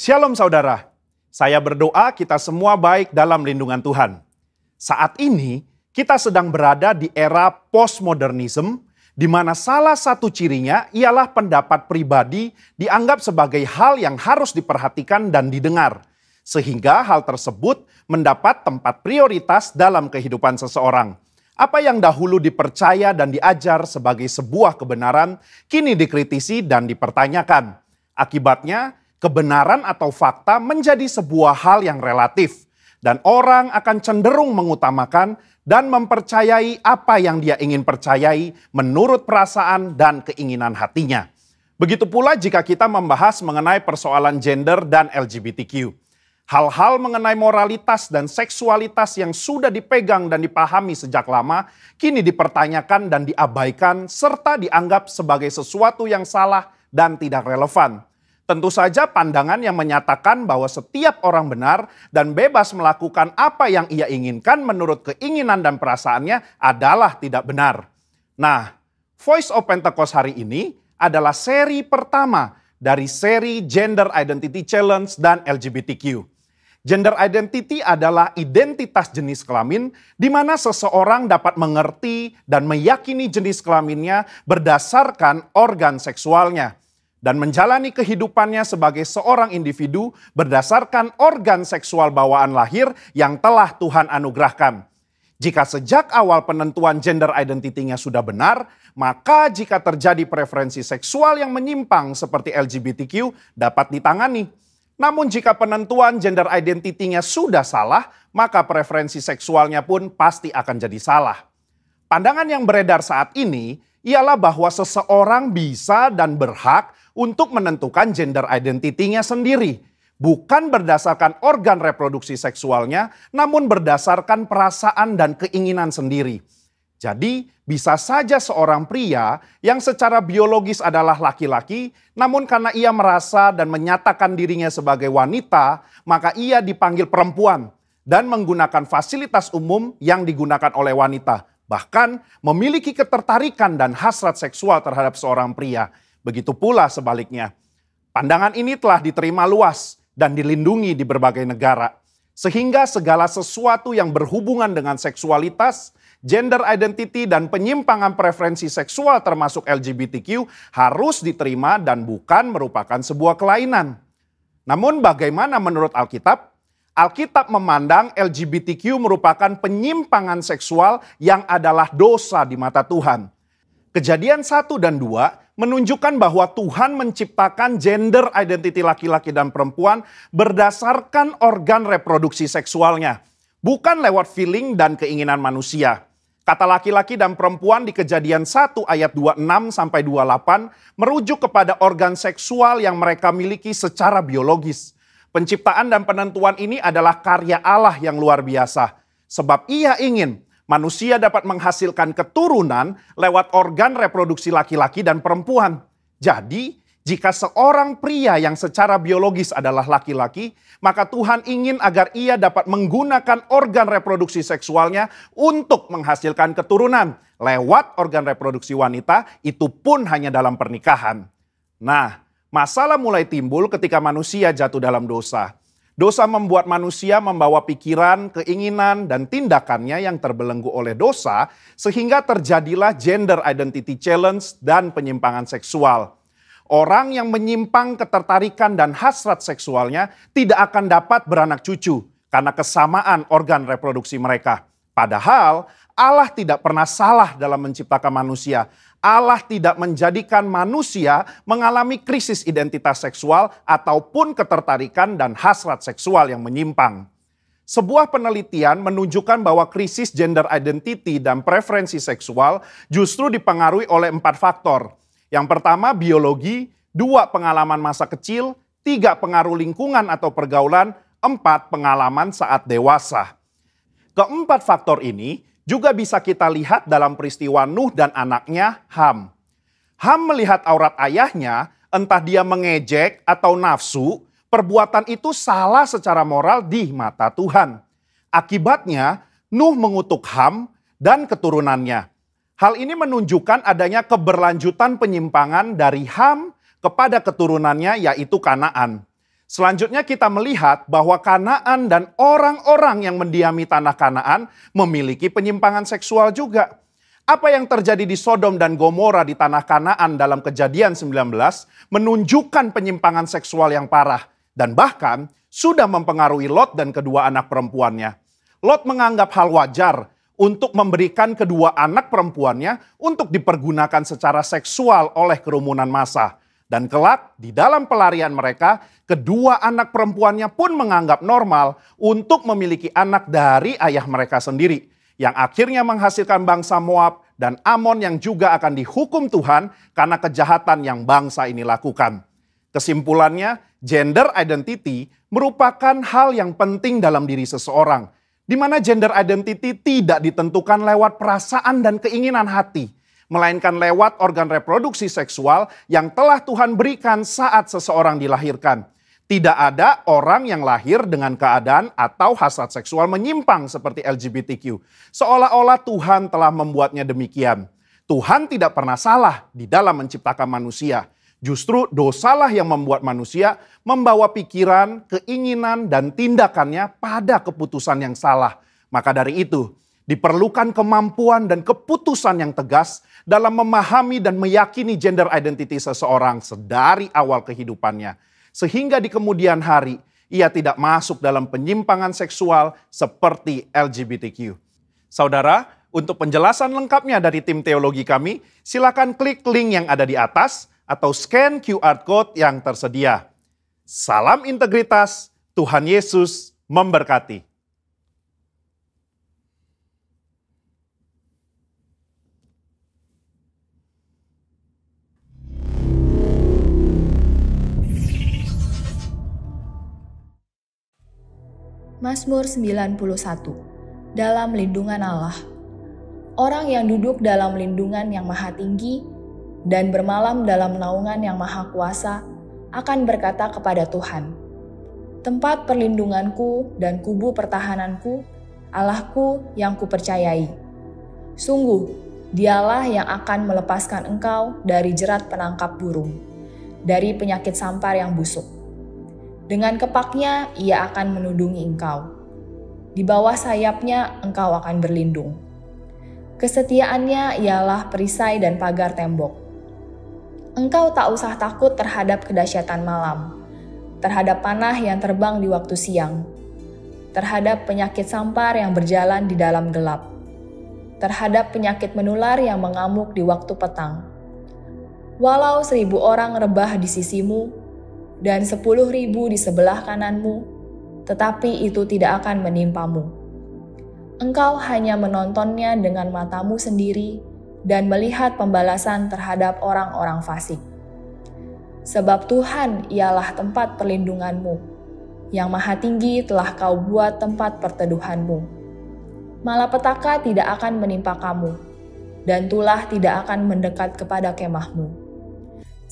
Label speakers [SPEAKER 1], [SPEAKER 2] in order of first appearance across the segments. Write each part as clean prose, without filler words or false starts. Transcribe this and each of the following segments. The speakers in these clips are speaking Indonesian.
[SPEAKER 1] Shalom saudara, saya berdoa kita semua baik dalam lindungan Tuhan. Saat ini kita sedang berada di era postmodernism, di mana salah satu cirinya ialah pendapat pribadi dianggap sebagai hal yang harus diperhatikan dan didengar. Sehingga hal tersebut mendapat tempat prioritas dalam kehidupan seseorang. Apa yang dahulu dipercaya dan diajar sebagai sebuah kebenaran, kini dikritisi dan dipertanyakan. Akibatnya, kebenaran atau fakta menjadi sebuah hal yang relatif. Dan orang akan cenderung mengutamakan dan mempercayai apa yang dia ingin percayai menurut perasaan dan keinginan hatinya. Begitu pula jika kita membahas mengenai persoalan gender dan LGBTQ. Hal-hal mengenai moralitas dan seksualitas yang sudah dipegang dan dipahami sejak lama, kini dipertanyakan dan diabaikan serta dianggap sebagai sesuatu yang salah dan tidak relevan. Tentu saja pandangan yang menyatakan bahwa setiap orang benar dan bebas melakukan apa yang ia inginkan menurut keinginan dan perasaannya adalah tidak benar. Nah, Voice of Pentecost hari ini adalah seri pertama dari seri Gender Identity Challenge dan LGBTQ. Gender identity adalah identitas jenis kelamin di mana seseorang dapat mengerti dan meyakini jenis kelaminnya berdasarkan organ seksualnya dan menjalani kehidupannya sebagai seorang individu berdasarkan organ seksual bawaan lahir yang telah Tuhan anugerahkan. Jika sejak awal penentuan gender identity-nya sudah benar, maka jika terjadi preferensi seksual yang menyimpang seperti LGBTQ dapat ditangani. Namun jika penentuan gender identity-nya sudah salah, maka preferensi seksualnya pun pasti akan jadi salah. Pandangan yang beredar saat ini ialah bahwa seseorang bisa dan berhak untuk menentukan gender identity-nya sendiri. Bukan berdasarkan organ reproduksi seksualnya, namun berdasarkan perasaan dan keinginan sendiri. Jadi, bisa saja seorang pria yang secara biologis adalah laki-laki, namun karena ia merasa dan menyatakan dirinya sebagai wanita, maka ia dipanggil perempuan dan menggunakan fasilitas umum yang digunakan oleh wanita. Bahkan memiliki ketertarikan dan hasrat seksual terhadap seorang pria. Begitu pula sebaliknya. Pandangan ini telah diterima luas dan dilindungi di berbagai negara. Sehingga segala sesuatu yang berhubungan dengan seksualitas, gender identity dan penyimpangan preferensi seksual termasuk LGBTQ harus diterima dan bukan merupakan sebuah kelainan. Namun bagaimana menurut Alkitab? Alkitab memandang LGBTQ merupakan penyimpangan seksual yang adalah dosa di mata Tuhan. Kejadian 1 dan 2 menunjukkan bahwa Tuhan menciptakan gender identity laki-laki dan perempuan berdasarkan organ reproduksi seksualnya, bukan lewat feeling dan keinginan manusia. Kata laki-laki dan perempuan di Kejadian 1 ayat 26 sampai 28 merujuk kepada organ seksual yang mereka miliki secara biologis. Penciptaan dan penentuan ini adalah karya Allah yang luar biasa. Sebab ia ingin manusia dapat menghasilkan keturunan lewat organ reproduksi laki-laki dan perempuan. Jadi, jika seorang pria yang secara biologis adalah laki-laki, maka Tuhan ingin agar ia dapat menggunakan organ reproduksi seksualnya untuk menghasilkan keturunan lewat organ reproduksi wanita, itu pun hanya dalam pernikahan. Nah, masalah mulai timbul ketika manusia jatuh dalam dosa. Dosa membuat manusia membawa pikiran, keinginan, dan tindakannya yang terbelenggu oleh dosa, sehingga terjadilah gender identity challenge dan penyimpangan seksual. Orang yang menyimpang ketertarikan dan hasrat seksualnya tidak akan dapat beranak cucu karena kesamaan organ reproduksi mereka. Padahal Allah tidak pernah salah dalam menciptakan manusia. Allah tidak menjadikan manusia mengalami krisis identitas seksual ataupun ketertarikan dan hasrat seksual yang menyimpang. Sebuah penelitian menunjukkan bahwa krisis gender identity dan preferensi seksual justru dipengaruhi oleh 4 faktor. Yang pertama biologi, 2 pengalaman masa kecil, 3 pengaruh lingkungan atau pergaulan, 4 pengalaman saat dewasa. Keempat faktor ini juga bisa kita lihat dalam peristiwa Nuh dan anaknya Ham. Ham melihat aurat ayahnya, entah dia mengejek atau nafsu, perbuatan itu salah secara moral di mata Tuhan. Akibatnya, Nuh mengutuk Ham dan keturunannya. Hal ini menunjukkan adanya keberlanjutan penyimpangan dari Ham kepada keturunannya yaitu Kanaan. Selanjutnya kita melihat bahwa Kanaan dan orang-orang yang mendiami tanah Kanaan memiliki penyimpangan seksual juga. Apa yang terjadi di Sodom dan Gomora di tanah Kanaan dalam Kejadian 19 menunjukkan penyimpangan seksual yang parah dan bahkan sudah mempengaruhi Lot dan kedua anak perempuannya. Lot menganggap hal wajar untuk memberikan kedua anak perempuannya untuk dipergunakan secara seksual oleh kerumunan massa. Dan kelak di dalam pelarian mereka, kedua anak perempuannya pun menganggap normal untuk memiliki anak dari ayah mereka sendiri. Yang akhirnya menghasilkan bangsa Moab dan Amon yang juga akan dihukum Tuhan karena kejahatan yang bangsa ini lakukan. Kesimpulannya, gender identity merupakan hal yang penting dalam diri seseorang. Di mana gender identity tidak ditentukan lewat perasaan dan keinginan hati, melainkan lewat organ reproduksi seksual yang telah Tuhan berikan saat seseorang dilahirkan. Tidak ada orang yang lahir dengan keadaan atau hasrat seksual menyimpang seperti LGBTQ. Seolah-olah Tuhan telah membuatnya demikian. Tuhan tidak pernah salah di dalam menciptakan manusia. Justru dosalah yang membuat manusia membawa pikiran, keinginan, dan tindakannya pada keputusan yang salah. Maka dari itu, diperlukan kemampuan dan keputusan yang tegas dalam memahami dan meyakini gender identity seseorang sedari awal kehidupannya. Sehingga di kemudian hari, ia tidak masuk dalam penyimpangan seksual seperti LGBTQ. Saudara, untuk penjelasan lengkapnya dari tim teologi kami, silakan klik link yang ada di atas atau scan QR Code yang tersedia. Salam integritas, Tuhan Yesus memberkati.
[SPEAKER 2] Mazmur 91. Dalam lindungan Allah. Orang yang duduk dalam lindungan yang maha tinggi dan bermalam dalam naungan yang maha kuasa akan berkata kepada Tuhan, tempat perlindunganku dan kubu pertahananku, Allahku yang kupercayai. Sungguh, dialah yang akan melepaskan engkau dari jerat penangkap burung, dari penyakit sampar yang busuk. Dengan kepaknya ia akan menudungi engkau. Di bawah sayapnya engkau akan berlindung. Kesetiaannya ialah perisai dan pagar tembok. Engkau tak usah takut terhadap kedahsyatan malam, terhadap panah yang terbang di waktu siang, terhadap penyakit sampar yang berjalan di dalam gelap, terhadap penyakit menular yang mengamuk di waktu petang. Walau 1.000 orang rebah di sisimu, dan 10.000 di sebelah kananmu, tetapi itu tidak akan menimpamu. Engkau hanya menontonnya dengan matamu sendiri dan melihat pembalasan terhadap orang-orang fasik. Sebab Tuhan ialah tempat perlindunganmu, yang maha tinggi telah kau buat tempat perteduhanmu. Malapetaka tidak akan menimpa kamu, dan tulah tidak akan mendekat kepada kemahmu.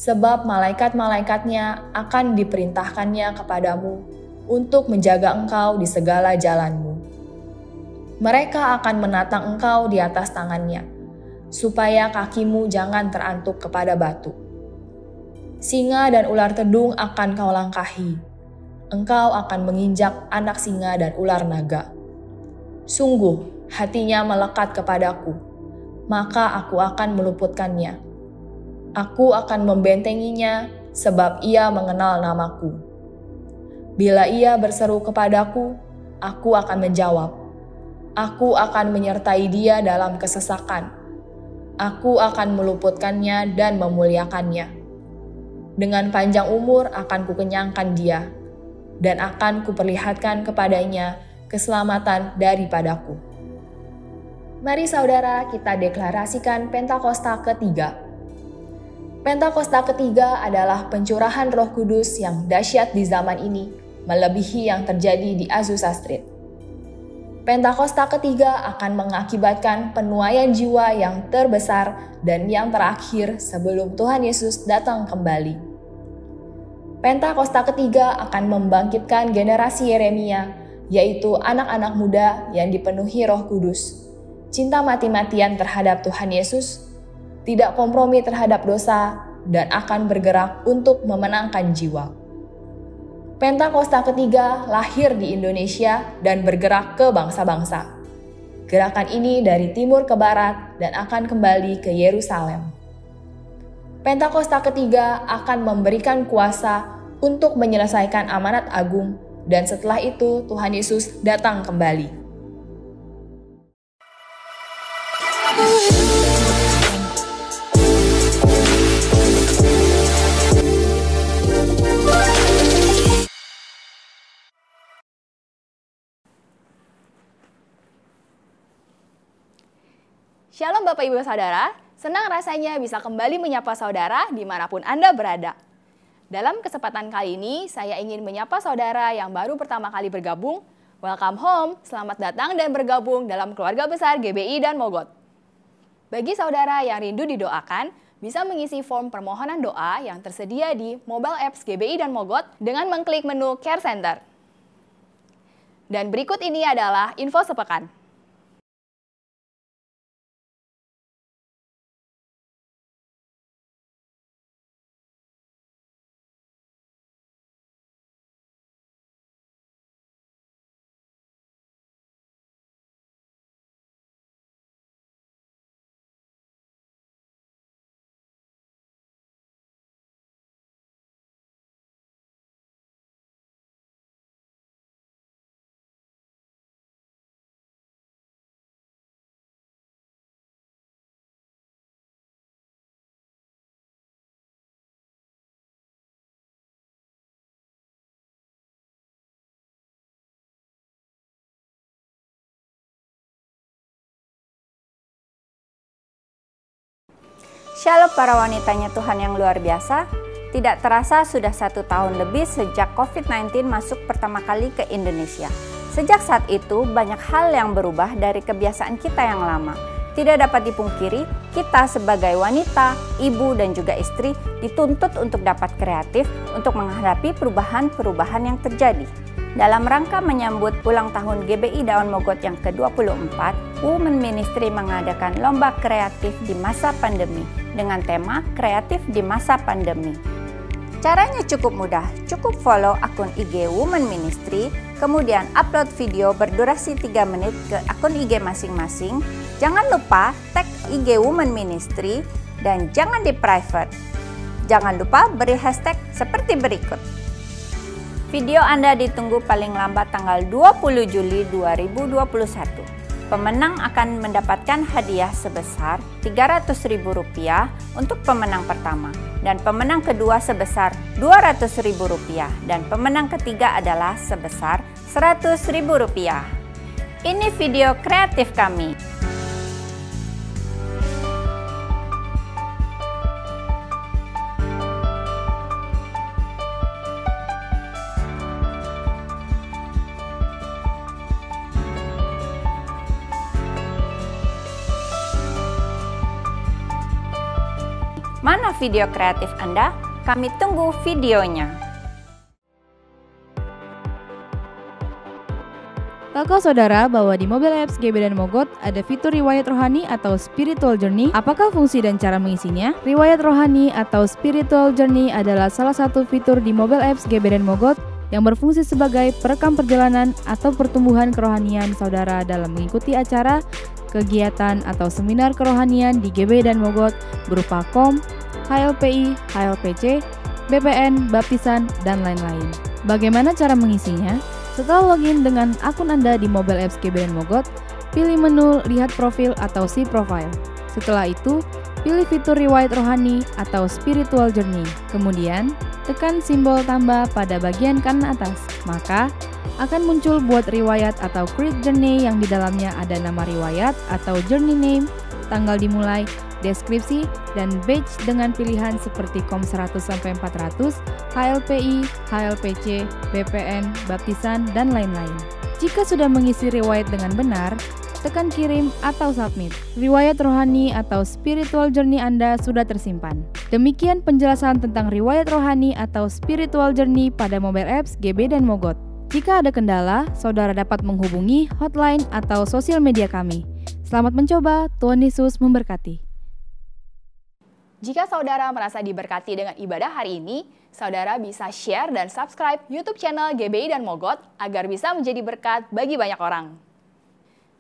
[SPEAKER 2] Sebab malaikat-malaikatnya akan diperintahkannya kepadamu untuk menjaga engkau di segala jalanmu. Mereka akan menatang engkau di atas tangannya, supaya kakimu jangan terantuk kepada batu. Singa dan ular tedung akan kau langkahi. Engkau akan menginjak anak singa dan ular naga. Sungguh, hatinya melekat kepadaku, maka aku akan meluputkannya. Aku akan membentenginya sebab ia mengenal namaku. Bila ia berseru kepadaku, aku akan menjawab. Aku akan menyertai dia dalam kesesakan. Aku akan meluputkannya dan memuliakannya. Dengan panjang umur akan kukenyangkan dia, dan akan kuperlihatkan kepadanya keselamatan daripadaku. Mari saudara kita deklarasikan Pentakosta ketiga. Pentakosta ketiga adalah pencurahan Roh Kudus yang dahsyat di zaman ini, melebihi yang terjadi di Azusa Street. Pentakosta ketiga akan mengakibatkan penuaian jiwa yang terbesar dan yang terakhir sebelum Tuhan Yesus datang kembali. Pentakosta ketiga akan membangkitkan generasi Yeremia, yaitu anak-anak muda yang dipenuhi Roh Kudus, cinta mati-matian terhadap Tuhan Yesus, tidak kompromi terhadap dosa, dan akan bergerak untuk memenangkan jiwa. Pentakosta ketiga lahir di Indonesia dan bergerak ke bangsa-bangsa. Gerakan ini dari timur ke barat dan akan kembali ke Yerusalem. Pentakosta ketiga akan memberikan kuasa untuk menyelesaikan amanat agung, dan setelah itu Tuhan Yesus datang kembali.
[SPEAKER 3] Shalom Bapak Ibu Saudara, senang rasanya bisa kembali menyapa saudara dimanapun Anda berada. Dalam kesempatan kali ini, saya ingin menyapa saudara yang baru pertama kali bergabung. Welcome home, selamat datang dan bergabung dalam keluarga besar GBI dan Mogot. Bagi saudara yang rindu didoakan, bisa mengisi form permohonan doa yang tersedia di mobile apps GBI dan Mogot dengan mengklik menu Care Center. Dan berikut ini adalah info sepekan.
[SPEAKER 4] Shalom para wanitanya Tuhan yang luar biasa. Tidak terasa sudah 1 tahun lebih sejak COVID-19 masuk pertama kali ke Indonesia. Sejak saat itu banyak hal yang berubah dari kebiasaan kita yang lama. Tidak dapat dipungkiri, kita sebagai wanita, ibu dan juga istri dituntut untuk dapat kreatif untuk menghadapi perubahan-perubahan yang terjadi. Dalam rangka menyambut ulang tahun GBI Daun Mogot yang ke-24, Women Ministry mengadakan lomba kreatif di masa pandemi dengan tema Kreatif di Masa Pandemi. Caranya cukup mudah, cukup follow akun IG Women Ministry, kemudian upload video berdurasi 3 menit ke akun IG masing-masing. Jangan lupa tag IG Women Ministry dan jangan di private. Jangan lupa beri hashtag seperti berikut. Video Anda ditunggu paling lambat tanggal 20 Juli 2021. Pemenang akan mendapatkan hadiah sebesar Rp300.000 untuk pemenang pertama, dan pemenang kedua sebesar Rp200.000, dan pemenang ketiga adalah sebesar Rp100.000. Ini video kreatif kami. Mana video kreatif Anda? Kami tunggu videonya.
[SPEAKER 5] Tahukah saudara bahwa di mobile apps GB dan Mogot ada fitur riwayat rohani atau spiritual journey? Apakah fungsi dan cara mengisinya? Riwayat rohani atau spiritual journey adalah salah satu fitur di mobile apps GB dan Mogot yang berfungsi sebagai perekam perjalanan atau pertumbuhan kerohanian saudara dalam mengikuti acara, kegiatan atau seminar kerohanian di GB dan Mogot berupa KOM, HLPI, HLPC, BPN, baptisan, dan lain-lain. Bagaimana cara mengisinya? Setelah login dengan akun Anda di mobile apps GB dan Mogot, pilih menu Lihat Profil atau See Profile. Setelah itu, pilih fitur Riwayat Rohani atau Spiritual Journey. Kemudian, tekan simbol tambah pada bagian kanan atas. Maka, akan muncul buat riwayat atau Create Journey yang di dalamnya ada nama riwayat atau Journey Name, tanggal dimulai, deskripsi, dan badge dengan pilihan seperti KOM 100-400, HLPI, HLPC, BPN, baptisan, dan lain-lain. Jika sudah mengisi riwayat dengan benar, tekan kirim atau submit. Riwayat rohani atau spiritual journey Anda sudah tersimpan. Demikian penjelasan tentang riwayat rohani atau spiritual journey pada mobile apps GB dan Mogot. Jika ada kendala, saudara dapat menghubungi hotline atau sosial media kami. Selamat mencoba, Tuhan Yesus memberkati.
[SPEAKER 3] Jika saudara merasa diberkati dengan ibadah hari ini, saudara bisa share dan subscribe YouTube channel GBI dan Mogot agar bisa menjadi berkat bagi banyak orang.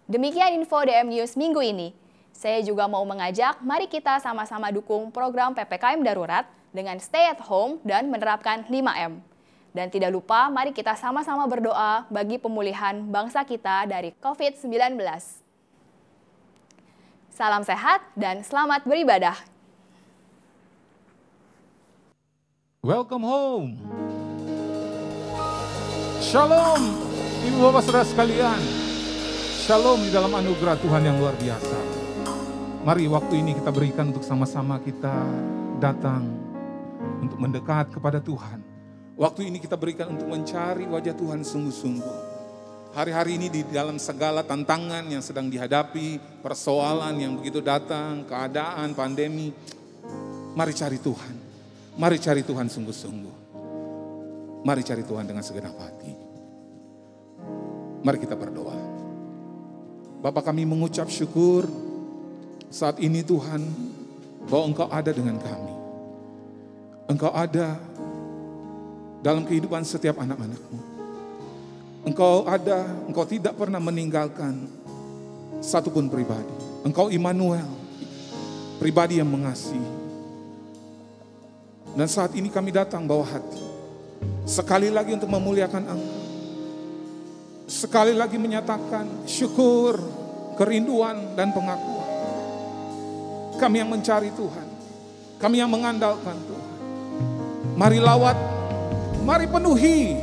[SPEAKER 3] Demikian info DM News minggu ini. Saya juga mau mengajak, mari kita sama-sama dukung program PPKM Darurat dengan stay at home dan menerapkan 5M. Dan tidak lupa, mari kita sama-sama berdoa bagi pemulihan bangsa kita dari COVID-19. Salam sehat dan selamat beribadah.
[SPEAKER 6] Welcome home. Shalom, Ibu Bapak Saudara sekalian. Shalom di dalam anugerah Tuhan yang luar biasa. Mari waktu ini kita berikan untuk sama-sama kita datang untuk mendekat kepada Tuhan. Waktu ini kita berikan untuk mencari wajah Tuhan sungguh-sungguh. Hari-hari ini di dalam segala tantangan yang sedang dihadapi, persoalan yang begitu datang, keadaan, pandemi, mari cari Tuhan. Mari cari Tuhan sungguh-sungguh. Mari cari Tuhan dengan segenap hati. Mari kita berdoa. Bapa, kami mengucap syukur saat ini Tuhan, bahwa Engkau ada dengan kami. Engkau ada dalam kehidupan setiap anak-anak-Mu. Engkau ada, Engkau tidak pernah meninggalkan satupun pribadi. Engkau Immanuel, pribadi yang mengasihi. Dan saat ini kami datang bawa hati, sekali lagi untuk memuliakan Engkau. Sekali lagi menyatakan syukur, kerinduan, dan pengakuan. Kami yang mencari Tuhan, kami yang mengandalkan Tuhan. Mari lawat, mari penuhi,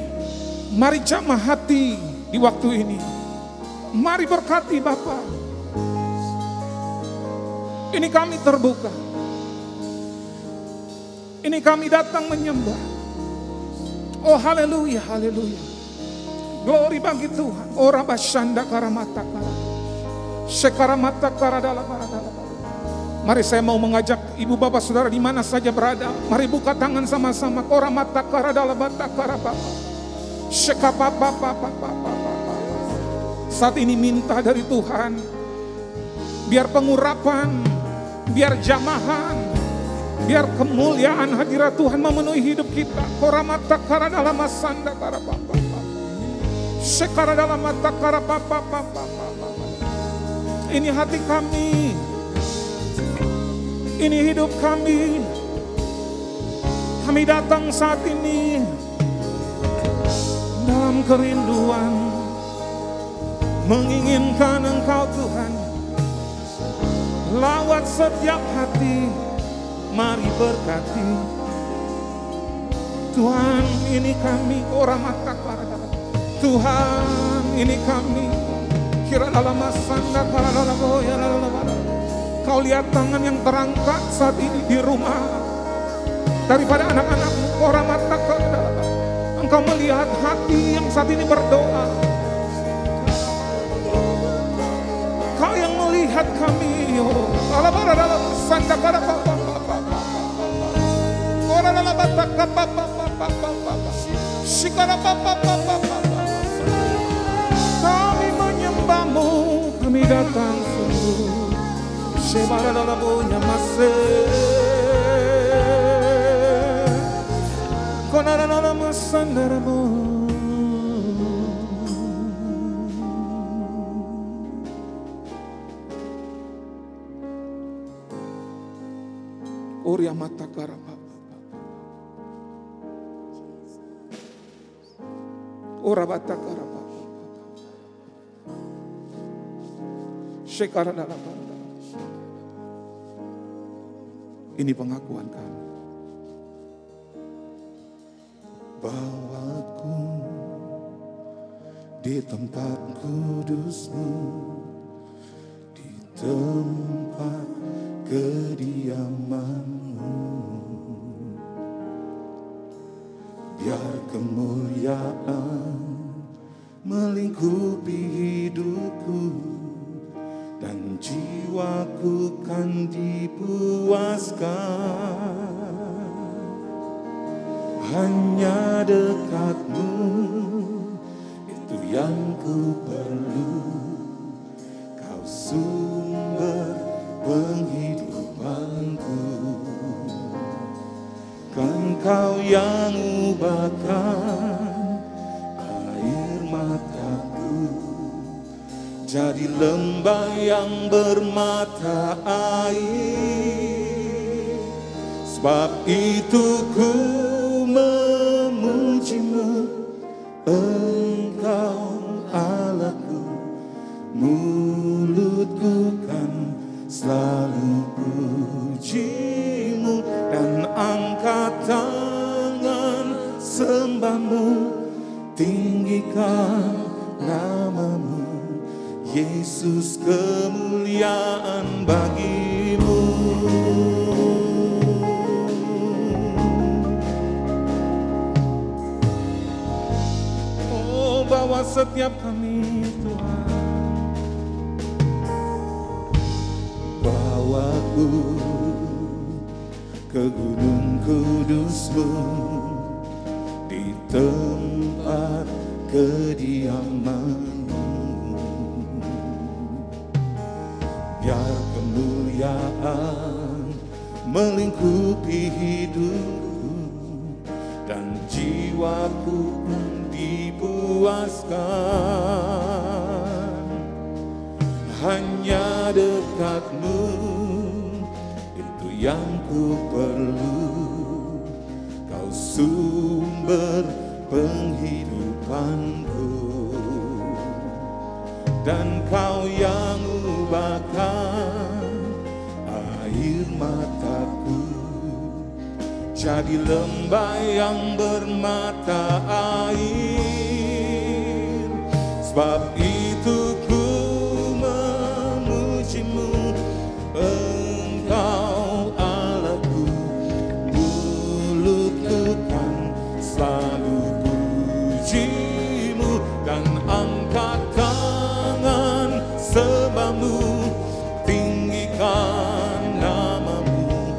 [SPEAKER 6] mari jamah hati di waktu ini. Mari berkati Bapa. Ini kami terbuka. Ini kami datang menyembah. Oh haleluya, haleluya. Glory bagi Tuhan. Ora basyanda karamata kara. Sekaramata kara dalam. Mari saya mau mengajak ibu bapak saudara di mana saja berada. Mari buka tangan sama-sama. Ora mata kara dalam mata kara bapa. Sekapapa. Saat ini minta dari Tuhan. Biar pengurapan, biar jamahan, biar kemuliaan hadirat Tuhan memenuhi hidup kita. Koramata kara dalam masanda kara papa. Sekara dalam mata kara papa. Ini hati kami. Ini hidup kami. Kami datang saat ini dalam kerinduan, menginginkan Engkau Tuhan. Lawat setiap hati. Mari berkati Tuhan, ini kami orang mata karada. Tuhan, ini kami kira dalam masanda karada boya dalam. Kau lihat tangan yang terangkat saat ini di rumah daripada anak-anakmu orang mata karada. Engkau melihat hati yang saat ini berdoa. Kau yang melihat kami, oh alabara dalam masanda karada. Kami menyembahmu, kami datang sungguh. Sebara dalam punya masa, konara dalam masandaramu. Oria mata karapa. Ora bata karapa. Sekara dalam. Ini pengakuan kami. Bawaku di tempat kudus-Mu, di tempat kediaman-Mu. Biar kemuliaan melingkupi hidupku dan jiwaku kan dipuaskan. Hanya dekat-Mu, itu yang ku perlu. Kau sumber penghidupanku.
[SPEAKER 7] Kan Kau yang ubahkan air mataku jadi lembah yang bermata air. Sebab itu ku memuji-Mu, Engkau Allahku. Mulutku kan selalu puji-Mu dan angkat tangan sembah-Mu, tinggikan nama-Mu. Yesus, kemuliaan bagi-Mu. Oh, bawa setiap kami Tuhan, bawaku ke gunung kudus-Mu, di tempat kediaman-Mu. Biar kemuliaan melingkupi hidupku dan jiwaku pun dipuaskan. Hanya dekat-Mu itu yang ku perlu. Kau sumber penghidupanku dan Kau yang ubahkan air mataku jadi lembah yang bermata air. Sebab itu ku memuji-Mu, Engkau Allahku. Mulutku kan selalu puji-Mu dan angkat tangan sembah-Mu, tinggikan nama-Mu.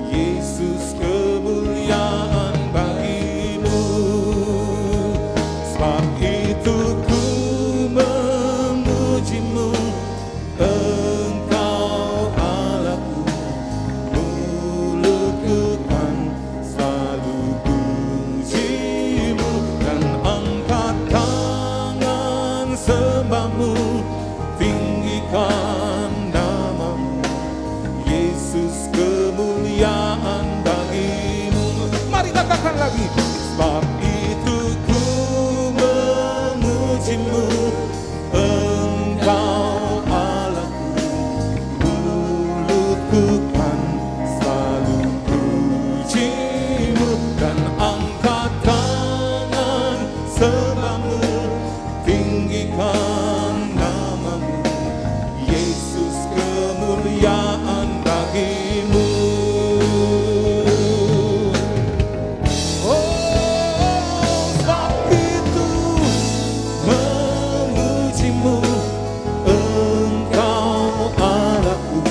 [SPEAKER 7] Yesus, kemuliaan bagi-Mu. Sebab itu ku memuji-Mu, Engkau Allahku. Mulutku kan selalu puji-Mu dan angkat tangan sembah-Mu, tinggikan nama-Mu. Yesus, kemuliaan bagi-Mu. Mari katakan lagi. Sebab itu ku memuji-Mu, Engkau Allahku. Mulutku kan selalu puji-Mu dan angkat tangan sembah-Mu, tinggikan nama-Mu. Yesus, kemuliaan bagi-Mu. Oh, sebab itu memuji-Mu, Engkau Allahku.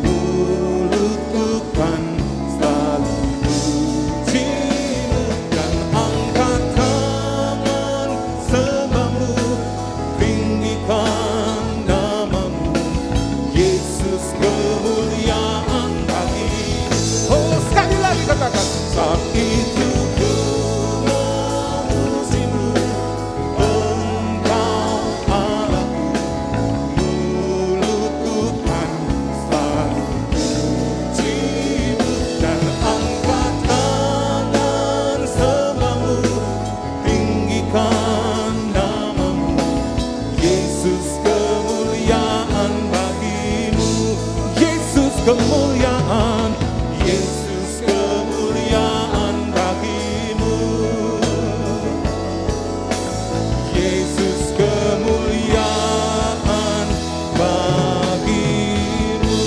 [SPEAKER 7] Mulutku kan selalu puji-Mu dan angkat tangan sembah-Mu, tinggikan nama-Mu. Yesus, kemuliaan bagi-Mu. Oh, sekali lagi katakan. Saat itu ku memuji-Mu, Engkau Allahku. Mulutku kan selalu puji-Mu dan angkat tangan sembah-Mu, tinggikan nama-Mu. Yesus, kemuliaan bagi-Mu. Yesus, kemuliaan. Yesus, kemuliaan bagi-Mu. Yesus, kemuliaan bagi-Mu.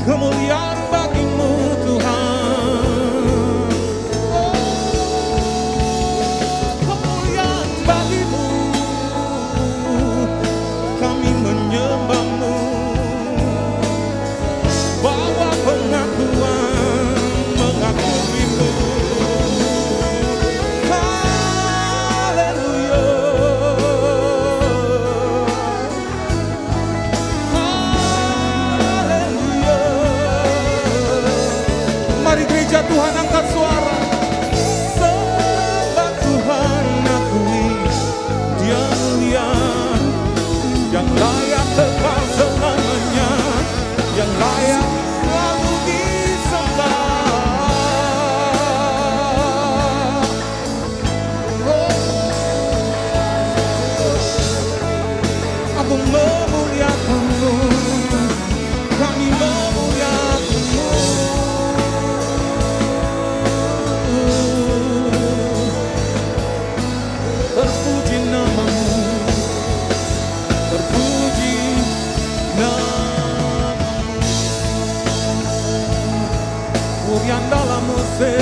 [SPEAKER 7] Kemuliaan bagi-Mu Tuhan. Kemuliaan bagi-Mu. Kami menyembah-Mu, bawa pengakuan mengakui-Mu. Haleluya. Haleluya.
[SPEAKER 6] Tuhan, angkat suara.
[SPEAKER 7] Sembah Tuhan, akui Dia mulia, yang layak kekal selamanya, yang layak selalu disembah. Aku memuliakanmu, kami memuliakanmu. Terpuji namamu, terpuji namamu. Urian dalam musik.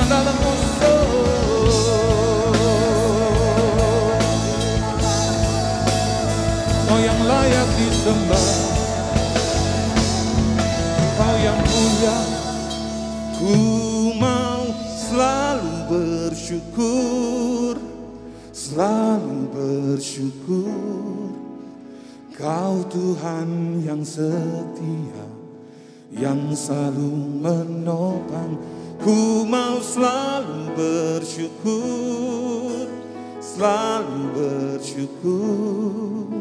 [SPEAKER 7] Dalam musuh, Kau yang layak disembah, Kau yang mulia. Ku mau selalu bersyukur, selalu bersyukur. Kau Tuhan yang setia, yang selalu menopang. Ku mau selalu bersyukur, selalu bersyukur.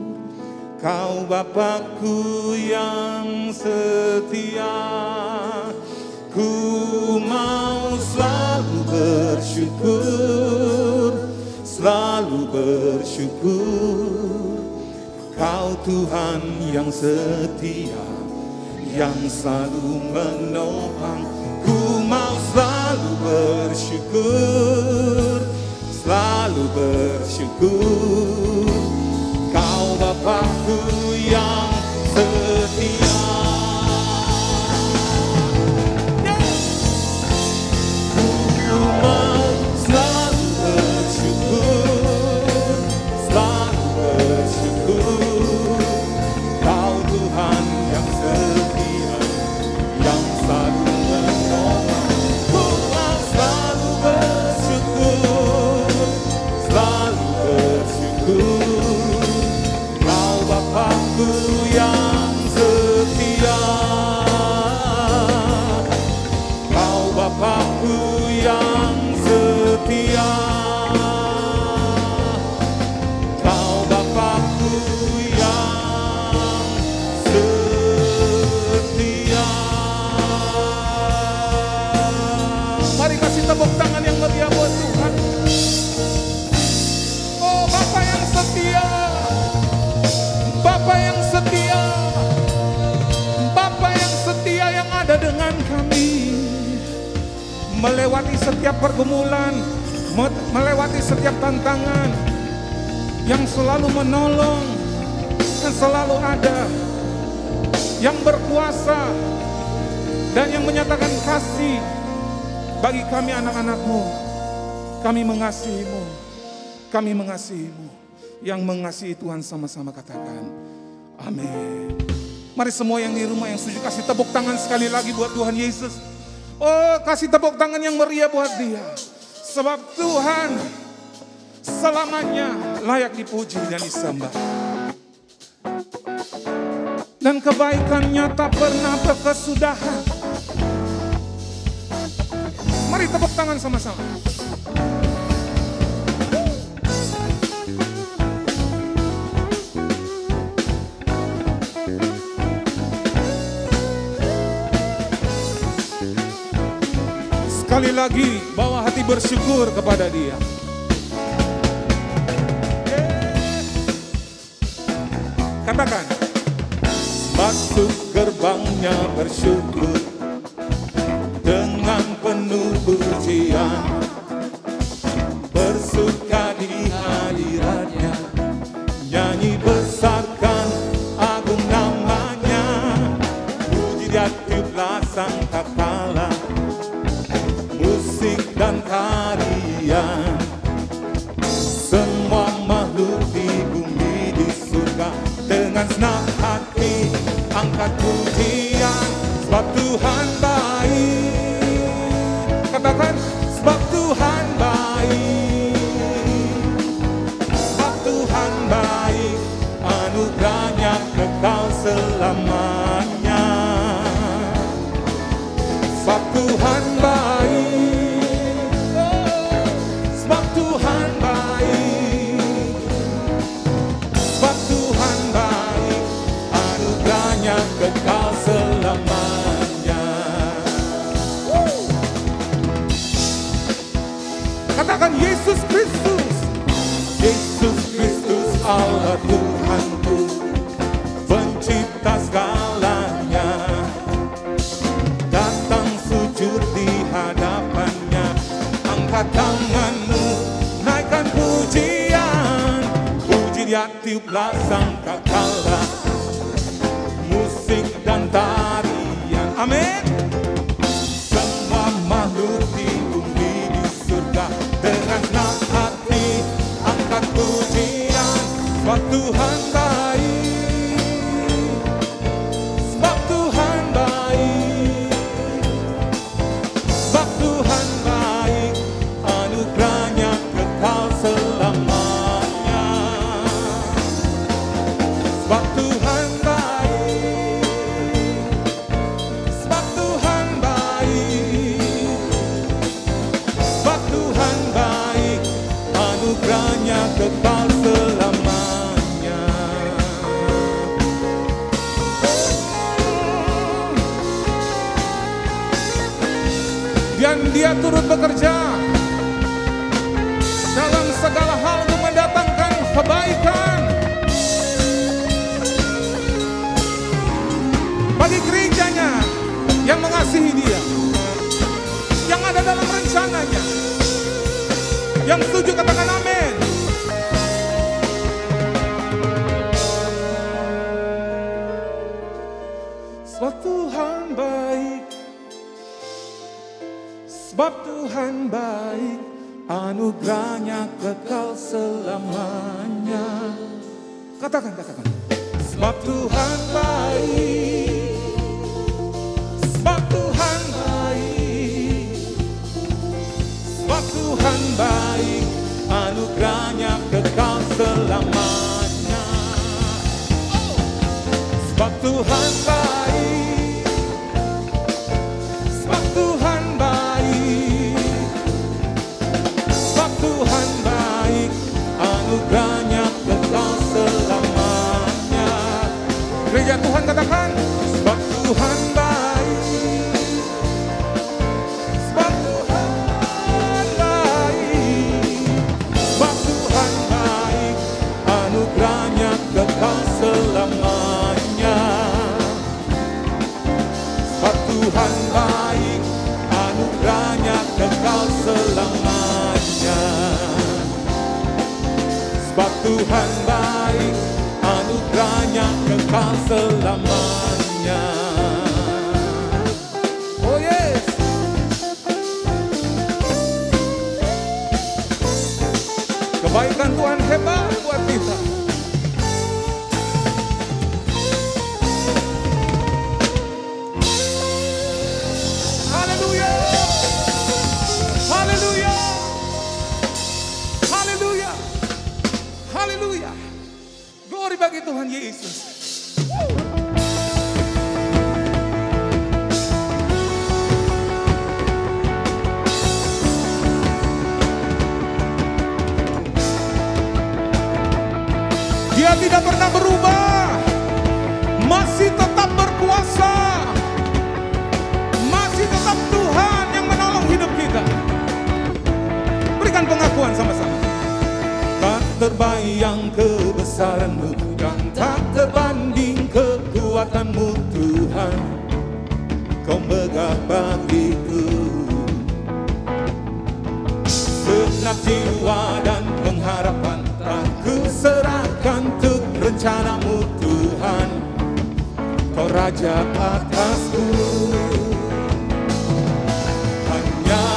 [SPEAKER 7] Kau Bapakku yang setia. Ku mau selalu bersyukur, selalu bersyukur. Kau Tuhan yang setia, yang selalu menopang. Ku mau selalu bersyukur, selalu bersyukur. Kau Bapakku yang setia. Ku mau selalu bersyukur, selalu bersyukur. Kau Tuhan yang setia, yang selalu tepuk tangan yang meriah buat Tuhan. Oh, Bapa yang setia, Bapa yang setia, Bapa yang setia yang ada dengan kami, melewati setiap pergumulan, melewati setiap tantangan, yang selalu menolong, yang selalu ada, yang berkuasa, dan yang menyatakan kasih bagi kami anak-anak-Mu. Kami mengasihi-Mu, kami mengasihi-Mu. Yang mengasihi Tuhan sama-sama katakan amin. Mari semua yang di rumah yang setuju kasih tepuk tangan sekali lagi buat Tuhan Yesus. Oh, kasih tepuk tangan yang meriah buat Dia. Sebab Tuhan selamanya layak dipuji dan disembah. Dan kebaikannya tak pernah berkesudahan. Mari tepuk tangan sama-sama. Sekali lagi bawa hati bersyukur kepada Dia. Katakan, masuk gerbangnya bersyukur dengan penuh pujian, bersuka di hadiratnya, nyanyi besarkan agung namanya, puji dia tiuplah sangkakala, musik dan tarian, semua makhluk di bumi di surga, dengan senang hati angkat pujian, sebab Tuhan baik. Katakan, sebab Tuhan Yesus Kristus Allah Tuhanku, pencipta segalanya, datang sujud di hadapannya, angkat tanganmu, naikkan pujian, puji dia tiuplah sangkakala, musik dan tarian, amin. Semua makhluk di bumi di surga dengan senang hati angkat pujian, sebab Tuhan baik, sebab Tuhan baik, sebab Tuhan baik, anugerahnya kekal selamanya, sebab Tuhan baik, sebab Tuhan baik, sebab Tuhan baik, anugerahnya kekal selamanya. Dan dia turut bekerja dalam segala hal untuk mendatangkan kebaikan bagi gerejanya yang mengasihi dia, yang ada dalam rencananya. Yang setuju katakan amin. Sebab Tuhan baik, sebab Tuhan baik, anugerahnya kekal selamanya. Katakan. Sebab Tuhan baik, sebab Tuhan baik, sebab Tuhan baik, anugerahnya kekal selamanya. Sebab Tuhan baik, sebab Tuhan baik, sebab Tuhan baik, anugerahnya kekal selamanya. Gereja Tuhan katakan, sebab Tuhan baik, sebab Tuhan baik, sebab Tuhan baik, anugerahnya kekal selamanya. Sebab Tuhan baik, anugerahnya kekal selamanya. Sebab Tuhan baik, anugerahnya kekal selamanya. Oh yes. Kebaikan Tuhan hebat buat kita. Haleluya. Haleluya. Haleluya. Haleluya. Glory bagi Tuhan Yesus. Dia tidak pernah berubah, masih tetap berkuasa, masih tetap Tuhan yang menolong hidup kita. Berikan pengakuan sama-sama. Tak terbayang kebesaran-Mu dan tak terbanding kekuatan-Mu Tuhan. Kau megah bagiku, segenap jiwa dan pengharapan aku serahkan untuk rencana-Mu Tuhan. Kau Raja atasku, hanya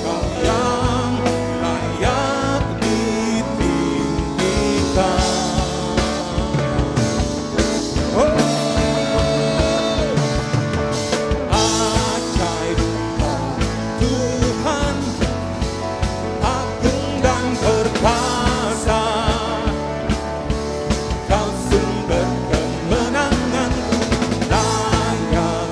[SPEAKER 7] Kau yang layak ditinggikan. Oh, ajaib Tuhan, agung dan perkasa. Kau sumber kemenanganku, layak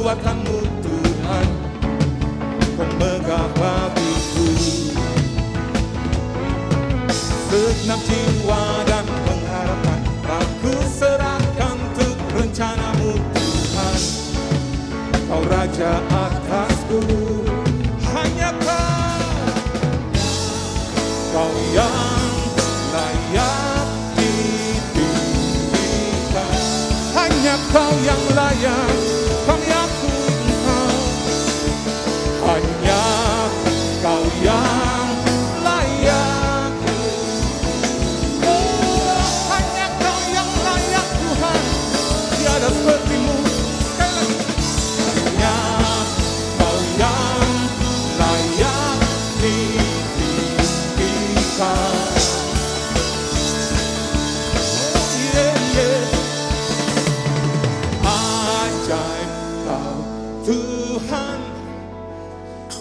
[SPEAKER 7] perbuatanmu Tuhan, pemegah bagiku. Segenap jiwa dan pengharapan aku serahkan untuk rencanamu Tuhan. Kau Raja atasku, hanya Kau yang layak ditinggikan. Hanya Kau yang layak kami akui Engkau. Hanya Kau yang layak. Oh, hanya Kau yang layak Tuhan, tiada sepertimu. Hanya Kau yang layak ditinggikan. Ajaib Kau Tuhan,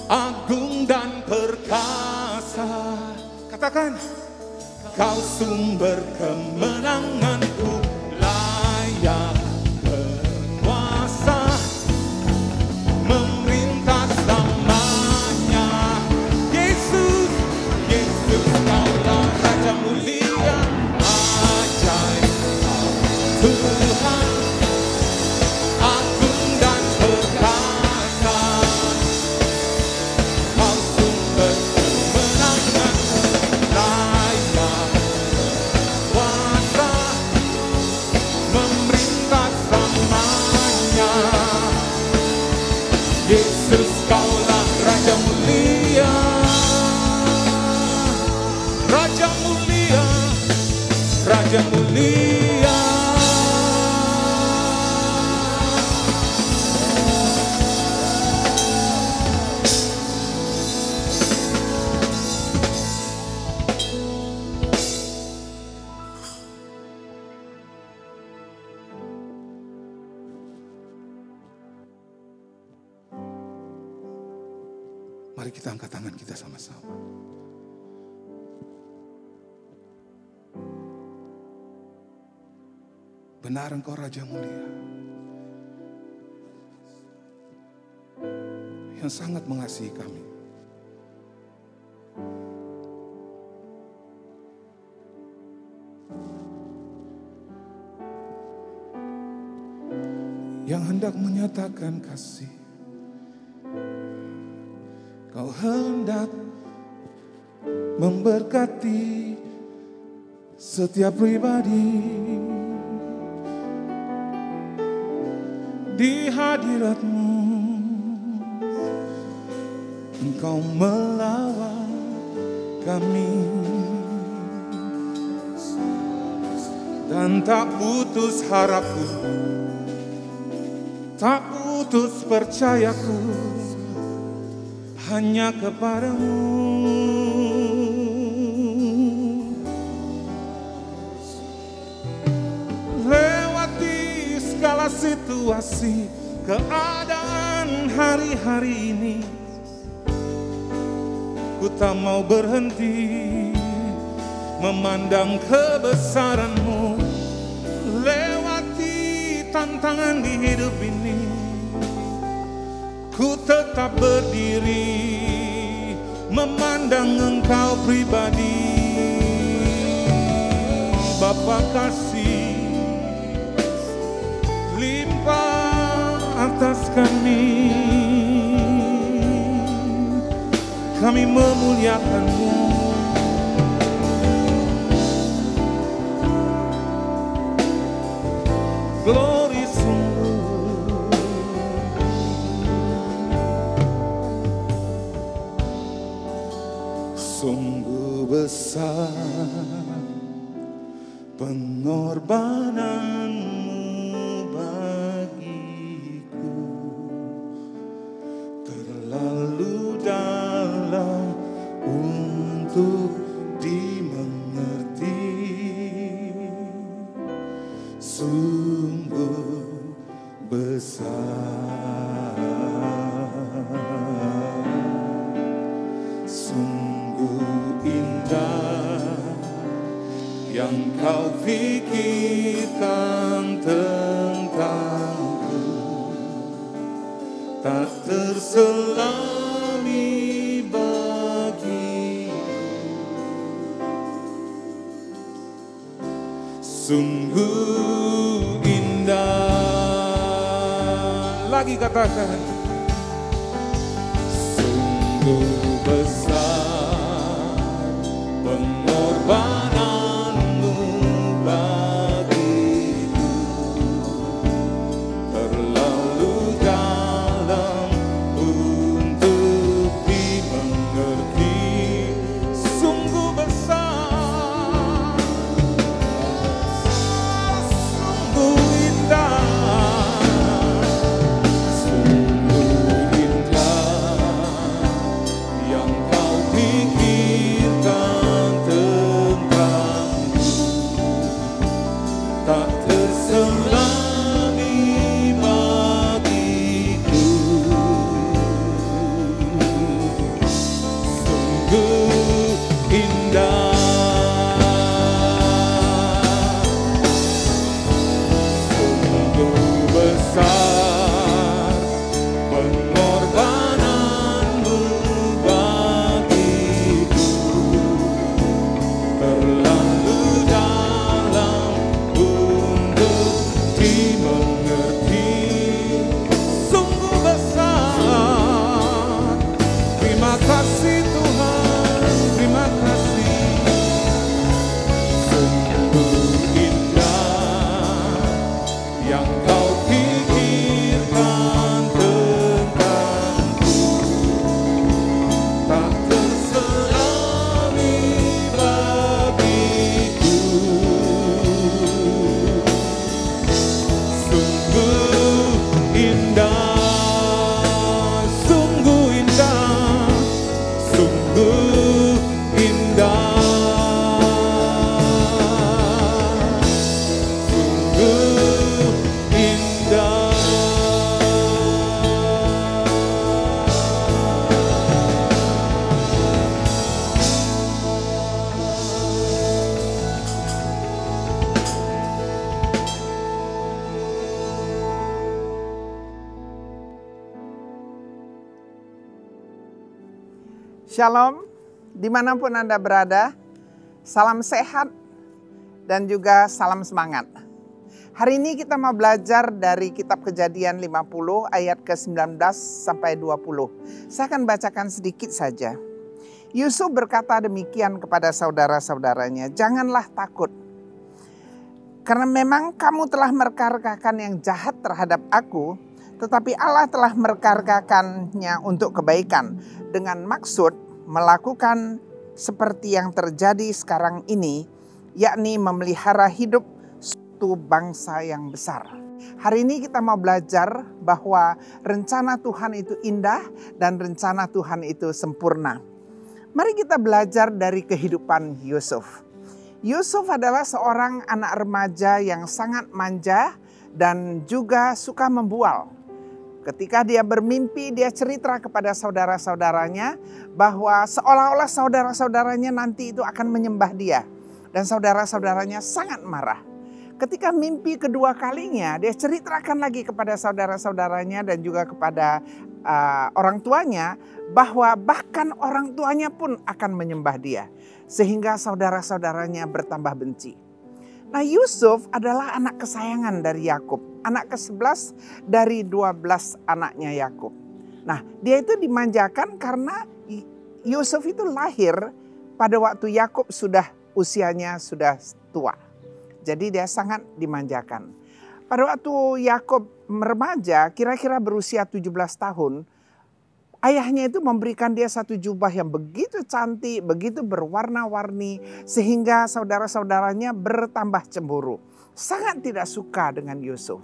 [SPEAKER 7] agung dan perkasa. Katakan, Kau sumber kemenanganku, layak berkuasa, memerintah selamanya. Yesus, Yesus Kaulah Raja mulia. Ajaib Kau Tuhan, agung dan perkasa. Kau sumber kemenangan, layak berkuasa, memerintah selamanya. Yesus Kaulah Raja mulia. Raja mulia, Raja mulia. Mari kita angkat tangan kita sama-sama. Benar Engkau Raja mulia, yang sangat mengasihi kami. Yang hendak menyatakan kasih. Kau hendak memberkati setiap pribadi di hadirat-Mu. Engkau melawat kami dan tak putus harapku, tak putus percayaku hanya kepadamu. Lewati segala situasi, keadaan hari-hari ini, ku tak mau berhenti memandang kebesaran-Mu. Lewati tantangan di hidup ini, ku tetap berdiri memandang Engkau pribadi. Bapa kasih limpah atas kami memuliakan-Mu. Glory sungguh besar pengorbanan-Mu bagiku, terlalu dalam untuk dimengerti. Sungguh besar, sungguh indah yang Kau pikirkan tentangku. tak terselami bagiku. Sungguh indah, lagi katakan, sungguh besar pengorbananmu bagiku, terlalu dalam untuk dimengerti. Sungguh besar, sungguh indah, sungguh indah yang kau pikirkan tentangku, tak terselami bagiku. Sungguh indah, sungguh besar pengorbananmu bagiku, terlalu dalam untuk dimengerti. Sungguh besar, terima kasih Tuhan, terima kasih. Sungguh indah yang kau pikirkan tentangku, tak terselami bagiku. Sungguh indah, sungguh indah, sungguh indah, sungguh indah.
[SPEAKER 8] Shalom, dimanapun Anda berada, salam sehat dan juga salam semangat. Hari ini kita mau belajar dari kitab Kejadian 50 ayat ke-19 sampai 20. Saya akan bacakan sedikit saja. Yusuf berkata demikian kepada saudara-saudaranya, "Janganlah takut, karena memang kamu telah merekargakan yang jahat terhadap aku, tetapi Allah telah merekargakannya untuk kebaikan, dengan maksud melakukan seperti yang terjadi sekarang ini, yakni memelihara hidup suatu bangsa yang besar." Hari ini kita mau belajar bahwa rencana Tuhan itu indah dan rencana Tuhan itu sempurna. Mari kita belajar dari kehidupan Yusuf. Yusuf adalah seorang anak remaja yang sangat manja dan juga suka membual. Ketika dia bermimpi, dia cerita kepada saudara-saudaranya bahwa seolah-olah saudara-saudaranya nanti itu akan menyembah dia. Dan saudara-saudaranya sangat marah. Ketika mimpi kedua kalinya, dia ceritakan lagi kepada saudara-saudaranya dan juga kepada orang tuanya bahwa bahkan orang tuanya pun akan menyembah dia. Sehingga saudara-saudaranya bertambah benci. Nah, Yusuf adalah anak kesayangan dari Yakub, anak ke-11 dari 12 anaknya Yakub. Nah, dia itu dimanjakan karena Yusuf itu lahir pada waktu Yakub usianya sudah tua. Jadi dia sangat dimanjakan. Pada waktu Yakub remaja, kira-kira berusia 17 tahun, ayahnya itu memberikan dia satu jubah yang begitu cantik, begitu berwarna-warni, sehingga saudara-saudaranya bertambah cemburu. Sangat tidak suka dengan Yusuf.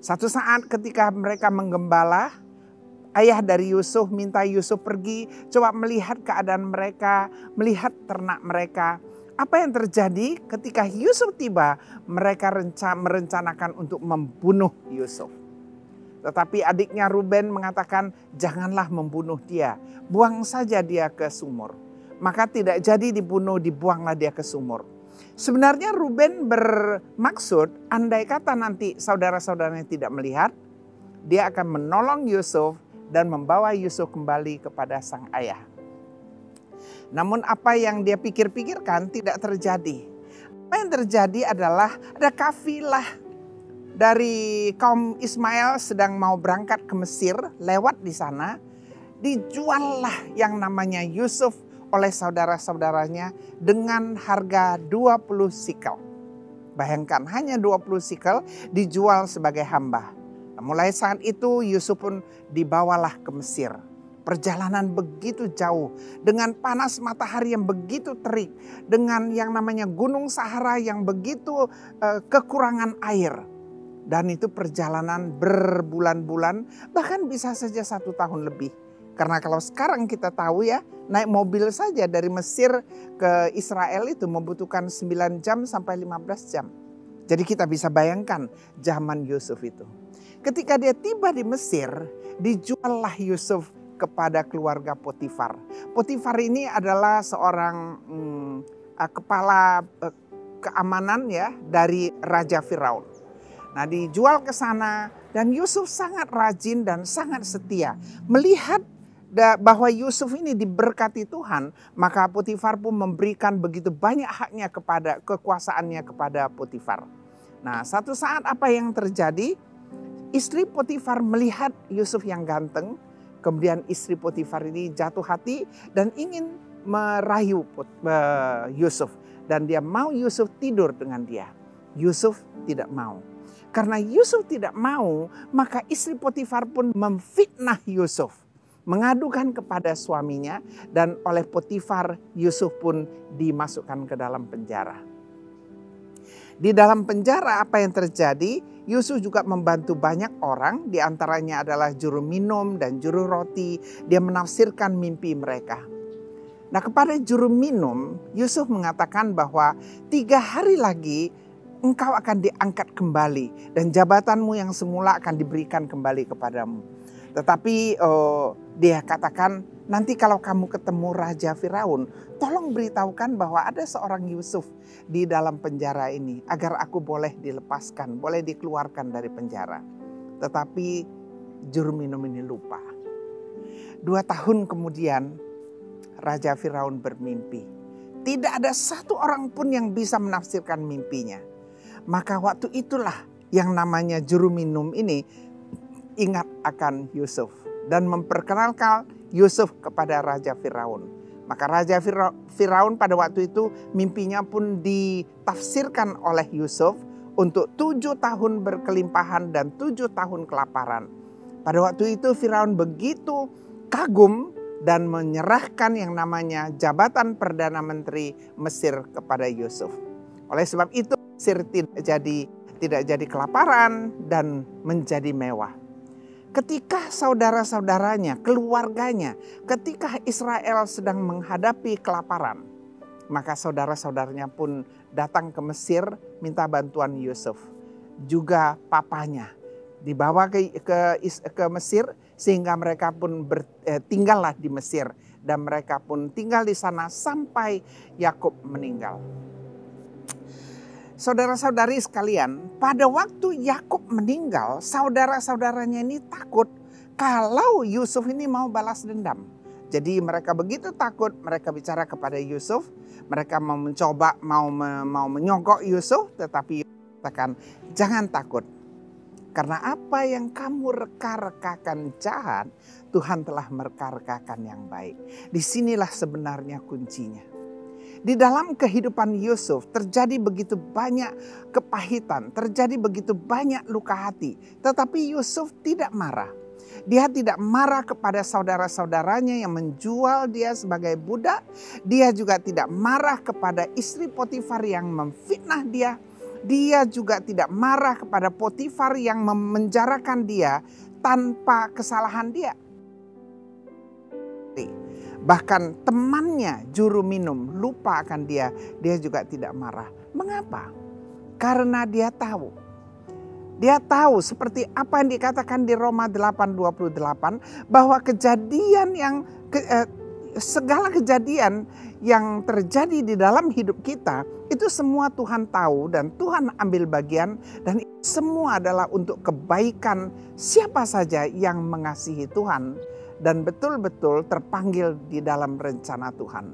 [SPEAKER 8] Satu saat ketika mereka menggembala, ayah dari Yusuf minta Yusuf pergi, coba melihat keadaan mereka, melihat ternak mereka. Apa yang terjadi ketika Yusuf tiba, mereka merencanakan untuk membunuh Yusuf. Tetapi adiknya Ruben mengatakan, janganlah membunuh dia, buang saja dia ke sumur. Maka tidak jadi dibunuh, dibuanglah dia ke sumur. Sebenarnya Ruben bermaksud, andai kata nanti saudara-saudaranya tidak melihat, dia akan menolong Yusuf dan membawa Yusuf kembali kepada sang ayah. Namun apa yang dia pikir-pikirkan tidak terjadi. Apa yang terjadi adalah ada kafilah dari kaum Ismail sedang mau berangkat ke Mesir, lewat di sana. Dijuallah yang namanya Yusuf oleh saudara-saudaranya dengan harga 20 sikel. Bayangkan, hanya 20 sikel dijual sebagai hamba. Mulai saat itu Yusuf pun dibawalah ke Mesir. Perjalanan begitu jauh, dengan panas matahari yang begitu terik, dengan yang namanya gunung Sahara yang begitu kekurangan air. Dan itu perjalanan berbulan-bulan, bahkan bisa saja 1 tahun lebih. Karena kalau sekarang kita tahu ya, naik mobil saja dari Mesir ke Israel itu membutuhkan 9 jam sampai 15 jam. Jadi kita bisa bayangkan zaman Yusuf itu. Ketika dia tiba di Mesir, dijuallah Yusuf kepada keluarga Potifar. Potifar ini adalah seorang kepala keamanan ya dari Raja Firaun. Nah, dijual ke sana dan Yusuf sangat rajin dan sangat setia. Melihat bahwa Yusuf ini diberkati Tuhan, maka Potifar pun memberikan begitu banyak haknya kepada kekuasaannya kepada Potifar. Nah, satu saat apa yang terjadi? Istri Potifar melihat Yusuf yang ganteng, kemudian istri Potifar ini jatuh hati dan ingin merayu Yusuf. Dan dia mau Yusuf tidur dengan dia. Yusuf tidak mau. Karena Yusuf tidak mau, maka istri Potifar pun memfitnah Yusuf. Mengadukan kepada suaminya dan oleh Potifar Yusuf pun dimasukkan ke dalam penjara. Di dalam penjara apa yang terjadi? Yusuf juga membantu banyak orang, di antaranya adalah juru minum dan juru roti. Dia menafsirkan mimpi mereka. Nah, kepada juru minum, Yusuf mengatakan bahwa 3 hari lagi engkau akan diangkat kembali dan jabatanmu yang semula akan diberikan kembali kepadamu. Tetapi dia katakan, nanti kalau kamu ketemu Raja Firaun, tolong beritahukan bahwa ada seorang Yusuf di dalam penjara ini agar aku boleh dilepaskan, boleh dikeluarkan dari penjara. Tetapi juru minum ini lupa. 2 tahun kemudian Raja Firaun bermimpi. Tidak ada satu orang pun yang bisa menafsirkan mimpinya. Maka waktu itulah yang namanya juru minum ini ingat akan Yusuf dan memperkenalkan Yusuf kepada Raja Firaun. Maka Raja Firaun pada waktu itu mimpinya pun ditafsirkan oleh Yusuf untuk 7 tahun berkelimpahan dan 7 tahun kelaparan. Pada waktu itu Firaun begitu kagum dan menyerahkan yang namanya jabatan Perdana Menteri Mesir kepada Yusuf. Oleh sebab itu Mesir tidak jadi kelaparan dan menjadi mewah. Ketika saudara-saudaranya, keluarganya, ketika Israel sedang menghadapi kelaparan, maka saudara-saudaranya pun datang ke Mesir minta bantuan Yusuf. Juga papanya dibawa ke Mesir sehingga mereka pun tinggallah di Mesir. Dan mereka pun tinggal di sana sampai Yakub meninggal. Saudara-saudari sekalian, pada waktu Yakub meninggal, saudara-saudaranya ini takut kalau Yusuf ini mau balas dendam. Jadi mereka begitu takut, mereka bicara kepada Yusuf, mereka mau mencoba mau menyogok Yusuf, tetapi Yusuf katakan, jangan takut. Karena apa yang kamu reka-rekakan jahat, Tuhan telah mereka-rekakan yang baik. Disinilah sebenarnya kuncinya. Di dalam kehidupan Yusuf terjadi begitu banyak kepahitan, terjadi begitu banyak luka hati. Tetapi Yusuf tidak marah. Dia tidak marah kepada saudara-saudaranya yang menjual dia sebagai budak. Dia juga tidak marah kepada istri Potifar yang memfitnah dia. Dia juga tidak marah kepada Potifar yang memenjarakan dia tanpa kesalahan dia. Bahkan temannya juru minum lupa akan dia juga tidak marah. Mengapa? Karena dia tahu. Dia tahu seperti apa yang dikatakan di Roma 8:28 bahwa kejadian segala kejadian yang terjadi di dalam hidup kita, itu semua Tuhan tahu dan Tuhan ambil bagian, dan itu semua adalah untuk kebaikan siapa saja yang mengasihi Tuhan dan betul-betul terpanggil di dalam rencana Tuhan.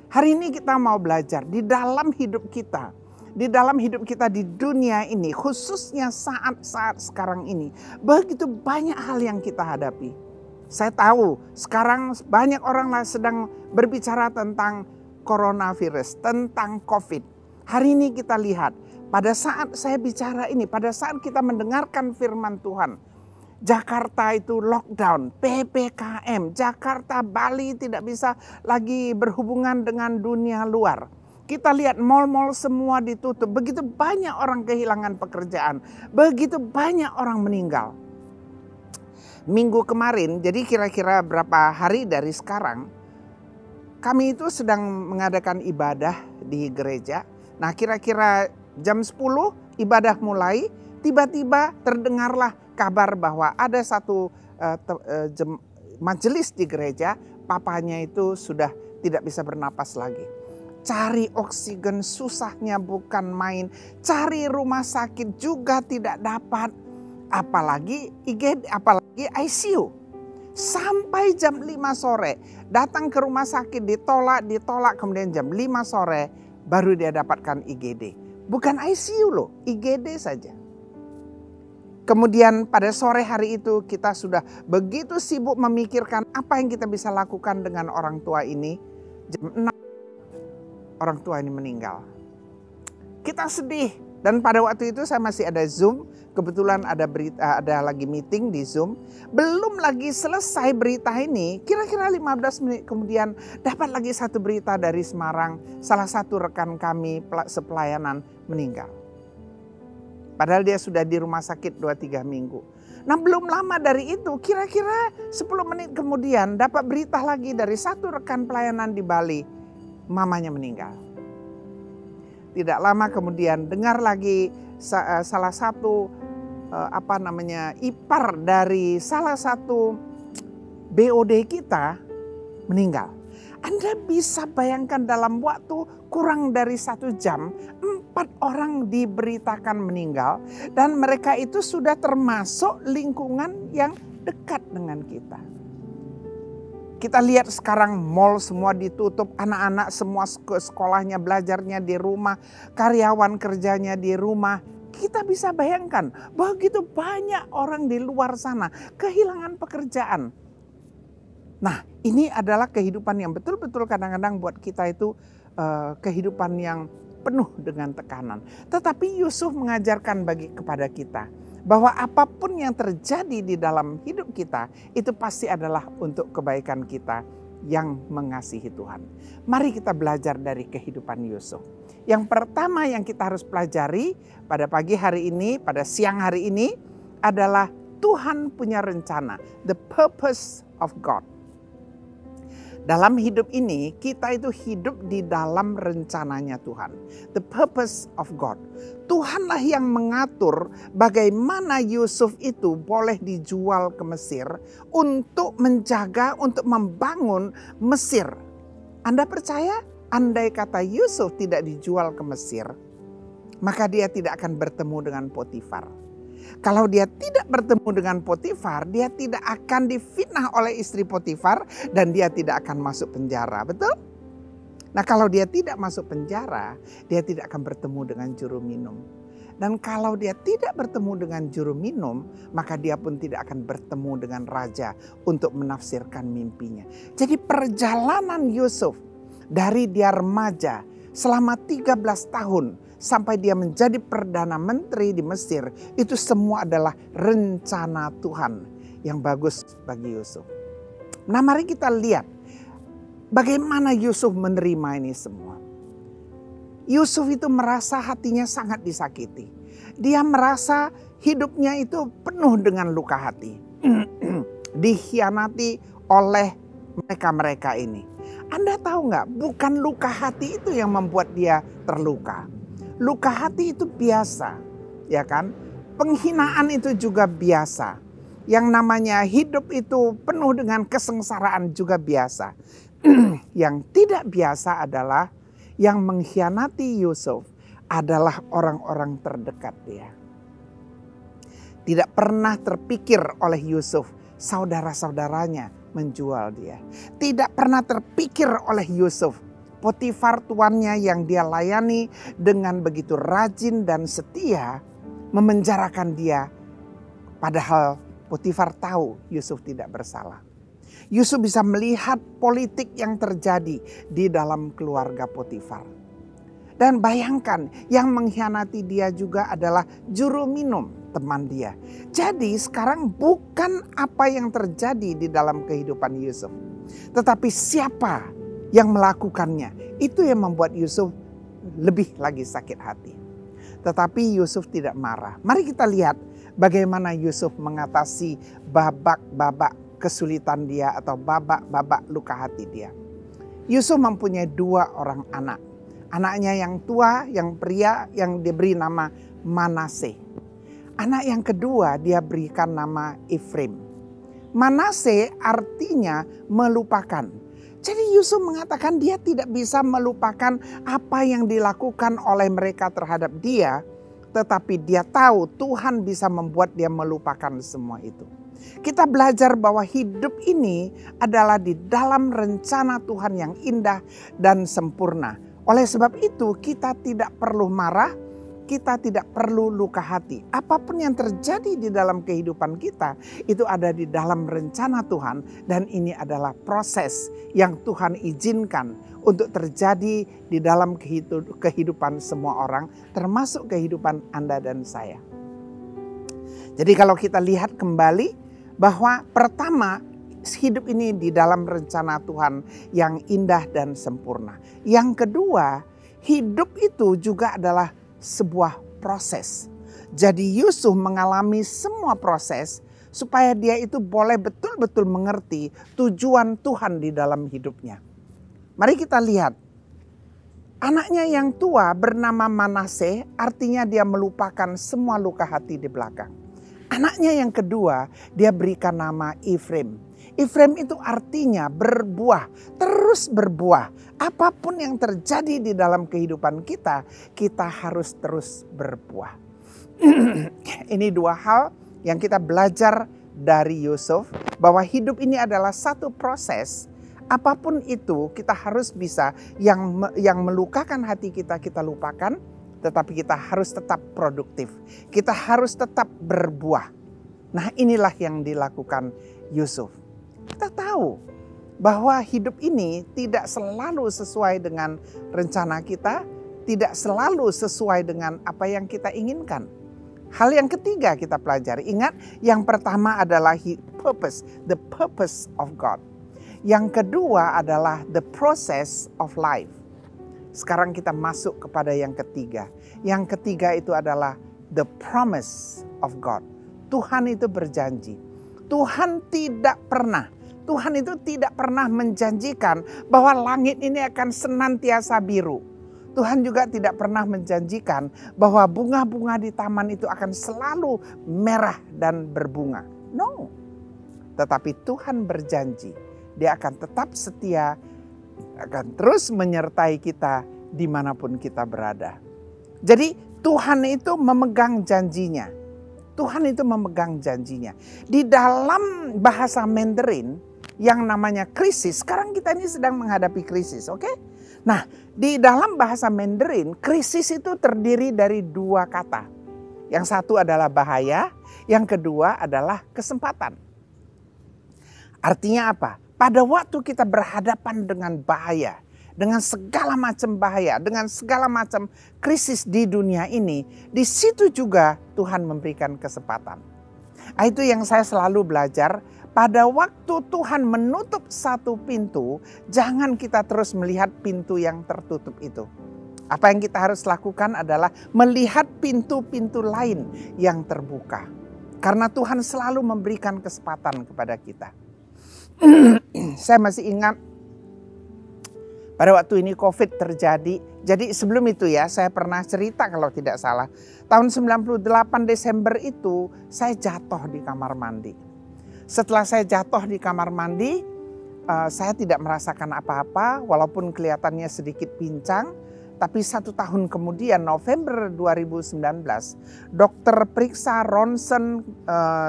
[SPEAKER 8] Hari ini kita mau belajar di dalam hidup kita. Di dalam hidup kita di dunia ini, khususnya saat-saat sekarang ini, begitu banyak hal yang kita hadapi. Saya tahu sekarang banyak orang sedang berbicara tentang coronavirus, tentang COVID. Hari ini kita lihat, pada saat saya bicara ini, pada saat kita mendengarkan firman Tuhan, Jakarta itu lockdown, PPKM, Jakarta, Bali tidak bisa lagi berhubungan dengan dunia luar. Kita lihat mal-mal semua ditutup, begitu banyak orang kehilangan pekerjaan, begitu banyak orang meninggal. Minggu kemarin, jadi kira-kira berapa hari dari sekarang, kami itu sedang mengadakan ibadah di gereja. Nah, kira-kira jam 10 ibadah mulai, tiba-tiba terdengarlah kabar bahwa ada satu majelis di gereja, papanya itu sudah tidak bisa bernapas lagi. Cari oksigen susahnya bukan main, cari rumah sakit juga tidak dapat. Apalagi IGD, apalagi ICU. Sampai jam 5 sore datang ke rumah sakit, ditolak, kemudian jam 5 sore baru dia dapatkan IGD. Bukan ICU loh, IGD saja. Kemudian pada sore hari itu kita sudah begitu sibuk memikirkan apa yang kita bisa lakukan dengan orang tua ini. Jam 6 orang tua ini meninggal. Kita sedih, dan pada waktu itu saya masih ada Zoom. Kebetulan ada lagi meeting di Zoom. Belum lagi selesai berita ini, kira-kira 15 menit kemudian dapat lagi satu berita dari Semarang. Salah satu rekan kami sepelayanan meninggal. Padahal dia sudah di rumah sakit 2-3 minggu. Nah, belum lama dari itu, kira-kira 10 menit kemudian dapat berita lagi dari satu rekan pelayanan di Bali. Mamanya meninggal. Tidak lama kemudian dengar lagi salah satu ipar dari salah satu BOD kita meninggal. Anda bisa bayangkan dalam waktu kurang dari 1 jam, 4 orang diberitakan meninggal, dan mereka itu sudah termasuk lingkungan yang dekat dengan kita. Kita lihat sekarang mall semua ditutup, anak-anak semua sekolahnya, belajarnya di rumah, karyawan kerjanya di rumah. Kita bisa bayangkan begitu banyak orang di luar sana kehilangan pekerjaan. Nah, ini adalah kehidupan yang betul-betul kadang-kadang buat kita itu kehidupan yang penuh dengan tekanan. Tetapi Yusuf mengajarkan kepada kita bahwa apapun yang terjadi di dalam hidup kita itu pasti adalah untuk kebaikan kita yang mengasihi Tuhan. Mari kita belajar dari kehidupan Yusuf. Yang pertama yang kita harus pelajari pada pagi hari ini, pada siang hari ini adalah Tuhan punya rencana, the purpose of God. Dalam hidup ini kita itu hidup di dalam rencananya Tuhan. The purpose of God. Tuhanlah yang mengatur bagaimana Yusuf itu boleh dijual ke Mesir untuk menjaga, untuk membangun Mesir. Anda percaya? Andai kata Yusuf tidak dijual ke Mesir, maka dia tidak akan bertemu dengan Potifar. Kalau dia tidak bertemu dengan Potifar, dia tidak akan difitnah oleh istri Potifar dan dia tidak akan masuk penjara, betul? Nah, kalau dia tidak masuk penjara, dia tidak akan bertemu dengan juru minum. Dan kalau dia tidak bertemu dengan juru minum, maka dia pun tidak akan bertemu dengan raja untuk menafsirkan mimpinya. Jadi perjalanan Yusuf dari dia remaja selama 13 tahun sampai dia menjadi Perdana Menteri di Mesir, itu semua adalah rencana Tuhan yang bagus bagi Yusuf. Nah, mari kita lihat bagaimana Yusuf menerima ini semua. Yusuf itu merasa hatinya sangat disakiti. Dia merasa hidupnya itu penuh dengan luka hati. Dikhianati oleh mereka-mereka ini. Anda tahu nggak, bukan luka hati itu yang membuat dia terluka. Luka hati itu biasa, ya kan? Penghinaan itu juga biasa. Yang namanya hidup itu penuh dengan kesengsaraan juga biasa. Yang tidak biasa adalah yang mengkhianati Yusuf adalah orang-orang terdekat dia. Tidak pernah terpikir oleh Yusuf saudara-saudaranya menjual dia. Tidak pernah terpikir oleh Yusuf Potifar tuannya yang dia layani dengan begitu rajin dan setia memenjarakan dia. Padahal Potifar tahu Yusuf tidak bersalah. Yusuf bisa melihat politik yang terjadi di dalam keluarga Potifar. Dan bayangkan yang mengkhianati dia juga adalah juru minum teman dia. Jadi sekarang bukan apa yang terjadi di dalam kehidupan Yusuf. Tetapi siapa yang melakukannya. Itu yang membuat Yusuf lebih lagi sakit hati. Tetapi Yusuf tidak marah. Mari kita lihat bagaimana Yusuf mengatasi babak-babak kesulitan dia atau babak-babak luka hati dia. Yusuf mempunyai 2 orang anak. Anaknya yang tua, yang pria, yang diberi nama Manase. Anak yang kedua dia berikan nama Efraim. Manase artinya melupakan. Jadi Yusuf mengatakan dia tidak bisa melupakan apa yang dilakukan oleh mereka terhadap dia. Tetapi dia tahu Tuhan bisa membuat dia melupakan semua itu. Kita belajar bahwa hidup ini adalah di dalam rencana Tuhan yang indah dan sempurna. Oleh sebab itu kita tidak perlu marah, kita tidak perlu luka hati. Apapun yang terjadi di dalam kehidupan kita itu ada di dalam rencana Tuhan. Dan ini adalah proses yang Tuhan izinkan untuk terjadi di dalam kehidupan semua orang. Termasuk kehidupan Anda dan saya. Jadi kalau kita lihat kembali bahwa pertama hidup ini di dalam rencana Tuhan yang indah dan sempurna. Yang kedua, hidup itu juga adalah sebuah proses. Jadi Yusuf mengalami semua proses supaya dia itu boleh betul-betul mengerti tujuan Tuhan di dalam hidupnya. Mari kita lihat. Anaknya yang tua bernama Manase, artinya dia melupakan semua luka hati di belakang. Anaknya yang kedua dia berikan nama Efraim. Efraim itu artinya berbuah, terus berbuah. Apapun yang terjadi di dalam kehidupan kita, kita harus terus berbuah. Ini 2 hal yang kita belajar dari Yusuf, bahwa hidup ini adalah satu proses. Apapun itu kita harus bisa, yang melukakan hati kita, kita lupakan. Tetapi kita harus tetap produktif. Kita harus tetap berbuah. Nah, inilah yang dilakukan Yusuf. Kita tahu bahwa hidup ini tidak selalu sesuai dengan rencana kita, tidak selalu sesuai dengan apa yang kita inginkan. Hal yang ketiga kita pelajari, ingat yang pertama adalah purpose, the purpose of God. Yang kedua adalah the process of life. Sekarang kita masuk kepada yang ketiga. Yang ketiga itu adalah the promise of God. Tuhan itu berjanji. Tuhan itu tidak pernah menjanjikan bahwa langit ini akan senantiasa biru. Tuhan juga tidak pernah menjanjikan bahwa bunga-bunga di taman itu akan selalu merah dan berbunga. No. Tetapi Tuhan berjanji, Dia akan tetap setia, akan terus menyertai kita dimanapun kita berada. Jadi Tuhan itu memegang janjinya. Tuhan itu memegang janjinya. Di dalam bahasa Mandarin yang namanya krisis, sekarang kita ini sedang menghadapi krisis, oke? Nah, di dalam bahasa Mandarin, krisis itu terdiri dari 2 kata. Yang satu adalah bahaya, yang kedua adalah kesempatan. Artinya apa? Pada waktu kita berhadapan dengan bahaya, dengan segala macam bahaya, dengan segala macam krisis di dunia ini, di situ juga Tuhan memberikan kesempatan. Itu yang saya selalu belajar. Pada waktu Tuhan menutup satu pintu, jangan kita terus melihat pintu yang tertutup itu. Apa yang kita harus lakukan adalah melihat pintu-pintu lain yang terbuka. Karena Tuhan selalu memberikan kesempatan kepada kita. Saya masih ingat pada waktu ini COVID terjadi. Jadi sebelum itu ya, saya pernah cerita kalau tidak salah. Tahun 98 Desember itu saya jatuh di kamar mandi. Setelah saya jatuh di kamar mandi, saya tidak merasakan apa-apa walaupun kelihatannya sedikit pincang. Tapi 1 tahun kemudian November 2019 dokter periksa ronsen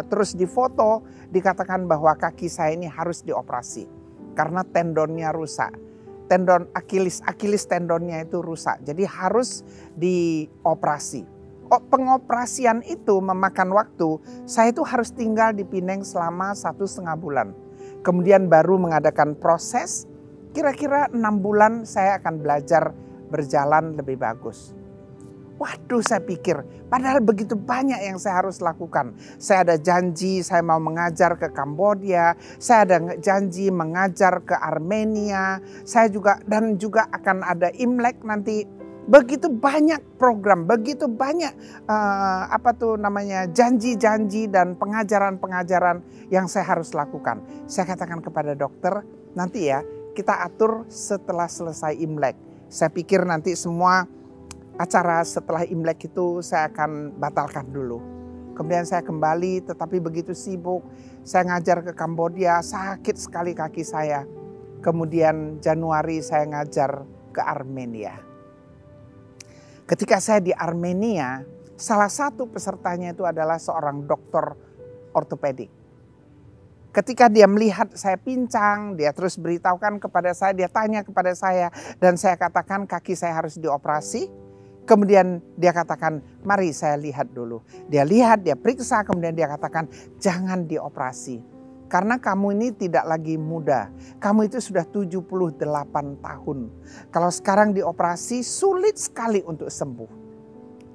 [SPEAKER 8] terus difoto, dikatakan bahwa kaki saya ini harus dioperasi karena tendonnya rusak. Tendon Achilles tendonnya itu rusak, jadi harus dioperasi. Pengoperasian itu memakan waktu, saya itu harus tinggal di Pineng selama 1,5 bulan. Kemudian baru mengadakan proses, kira-kira 6 bulan saya akan belajar berjalan lebih bagus. Waduh, saya pikir padahal begitu banyak yang saya harus lakukan. Saya ada janji saya mau mengajar ke Kambodia, saya ada janji mengajar ke Armenia, saya juga akan ada Imlek nanti. Begitu banyak program, begitu banyak janji-janji dan pengajaran-pengajaran yang saya harus lakukan. Saya katakan kepada dokter, nanti ya kita atur setelah selesai Imlek. Saya pikir nanti semua acara setelah Imlek itu saya akan batalkan dulu. Kemudian saya kembali, tetapi begitu sibuk. Saya ngajar ke Kambodia, sakit sekali kaki saya. Kemudian Januari saya ngajar ke Armenia. Ketika saya di Armenia, salah satu pesertanya itu adalah seorang dokter ortopedik. Ketika dia melihat saya pincang, dia terus beritahukan kepada saya, dia tanya kepada saya, dan saya katakan kaki saya harus dioperasi. Kemudian dia katakan, mari saya lihat dulu. Dia lihat, dia periksa, kemudian dia katakan, jangan dioperasi. Karena kamu ini tidak lagi muda, kamu itu sudah 78 tahun. Kalau sekarang dioperasi sulit sekali untuk sembuh.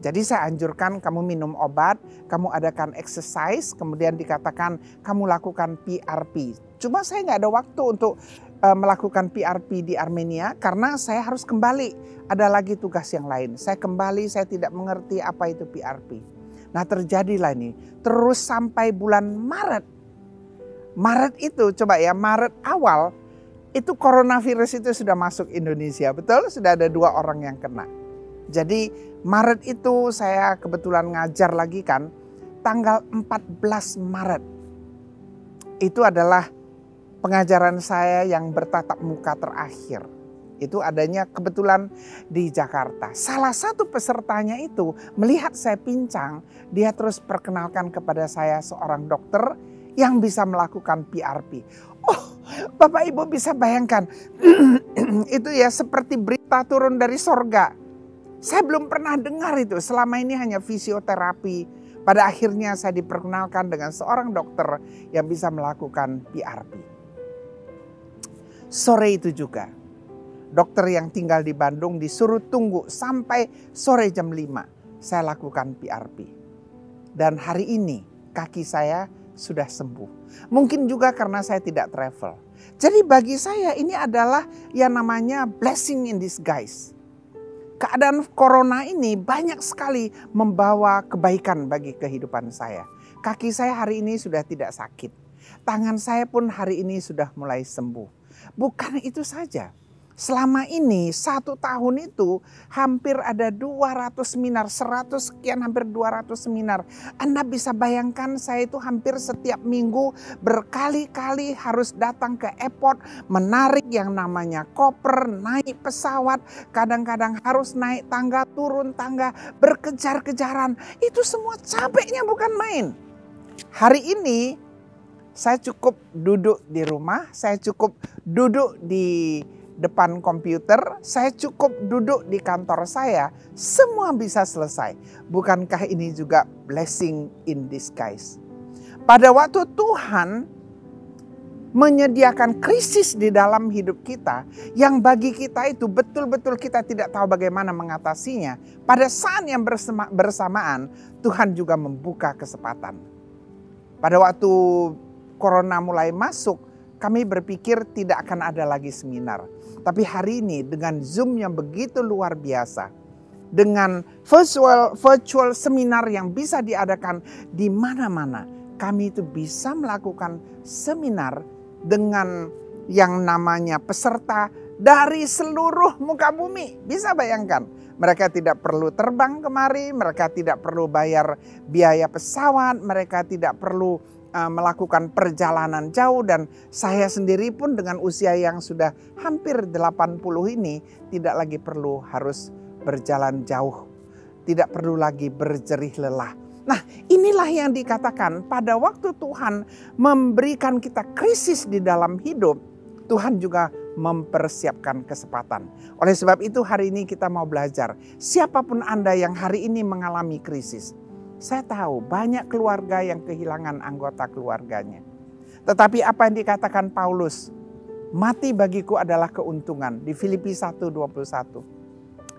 [SPEAKER 8] Jadi saya anjurkan kamu minum obat, kamu adakan exercise, kemudian dikatakan kamu lakukan PRP. Cuma saya nggak ada waktu untuk melakukan PRP di Armenia karena saya harus kembali. Ada lagi tugas yang lain. Saya kembali, saya tidak mengerti apa itu PRP. Nah terjadilah ini, terus sampai bulan Maret. Maret itu coba ya, Maret awal itu coronavirus itu sudah masuk Indonesia. Betul? Sudah ada 2 orang yang kena. Jadi Maret itu saya kebetulan ngajar lagi kan, tanggal 14 Maret. Itu adalah pengajaran saya yang bertatap muka terakhir. Itu adanya kebetulan di Jakarta. Salah satu pesertanya itu melihat saya pincang, dia terus perkenalkan kepada saya seorang dokter yang bisa melakukan PRP. Oh, Bapak Ibu bisa bayangkan, itu ya seperti berita turun dari sorga. Saya belum pernah dengar itu, selama ini hanya fisioterapi. Pada akhirnya saya diperkenalkan dengan seorang dokter yang bisa melakukan PRP. Sore itu juga, dokter yang tinggal di Bandung disuruh tunggu sampai sore jam 5. Saya lakukan PRP. Dan hari ini kaki saya sudah sembuh. Mungkin juga karena saya tidak travel. Jadi bagi saya ini adalah yang namanya blessing in disguise. Keadaan corona ini banyak sekali membawa kebaikan bagi kehidupan saya. Kaki saya hari ini sudah tidak sakit. Tangan saya pun hari ini sudah mulai sembuh. Bukan itu saja. Selama ini 1 tahun itu hampir ada 200 seminar, 100 sekian hampir 200 seminar. Anda bisa bayangkan saya itu hampir setiap minggu berkali-kali harus datang ke airport, menarik yang namanya koper, naik pesawat, kadang-kadang harus naik tangga, turun tangga, berkejar-kejaran. Itu semua capeknya bukan main. Hari ini saya cukup duduk di rumah, saya cukup duduk di depan komputer, saya cukup duduk di kantor saya, semua bisa selesai. Bukankah ini juga blessing in disguise? Pada waktu Tuhan menyediakan krisis di dalam hidup kita, yang bagi kita itu betul-betul kita tidak tahu bagaimana mengatasinya, pada saat yang bersamaan Tuhan juga membuka kesempatan. Pada waktu corona mulai masuk, kami berpikir tidak akan ada lagi seminar. Tapi hari ini dengan Zoom yang begitu luar biasa, dengan virtual seminar yang bisa diadakan di mana-mana, kami itu bisa melakukan seminar dengan yang namanya peserta dari seluruh muka bumi. Bisa bayangkan, mereka tidak perlu terbang kemari, mereka tidak perlu bayar biaya pesawat, mereka tidak perlu melakukan perjalanan jauh, dan saya sendiri pun dengan usia yang sudah hampir 80 ini tidak lagi perlu harus berjalan jauh, tidak perlu lagi berjerih lelah. Nah, inilah yang dikatakan pada waktu Tuhan memberikan kita krisis di dalam hidup, Tuhan juga mempersiapkan kesempatan. Oleh sebab itu hari ini kita mau belajar, siapapun Anda yang hari ini mengalami krisis. Saya tahu banyak keluarga yang kehilangan anggota keluarganya. Tetapi apa yang dikatakan Paulus, mati bagiku adalah keuntungan di Filipi 1:21.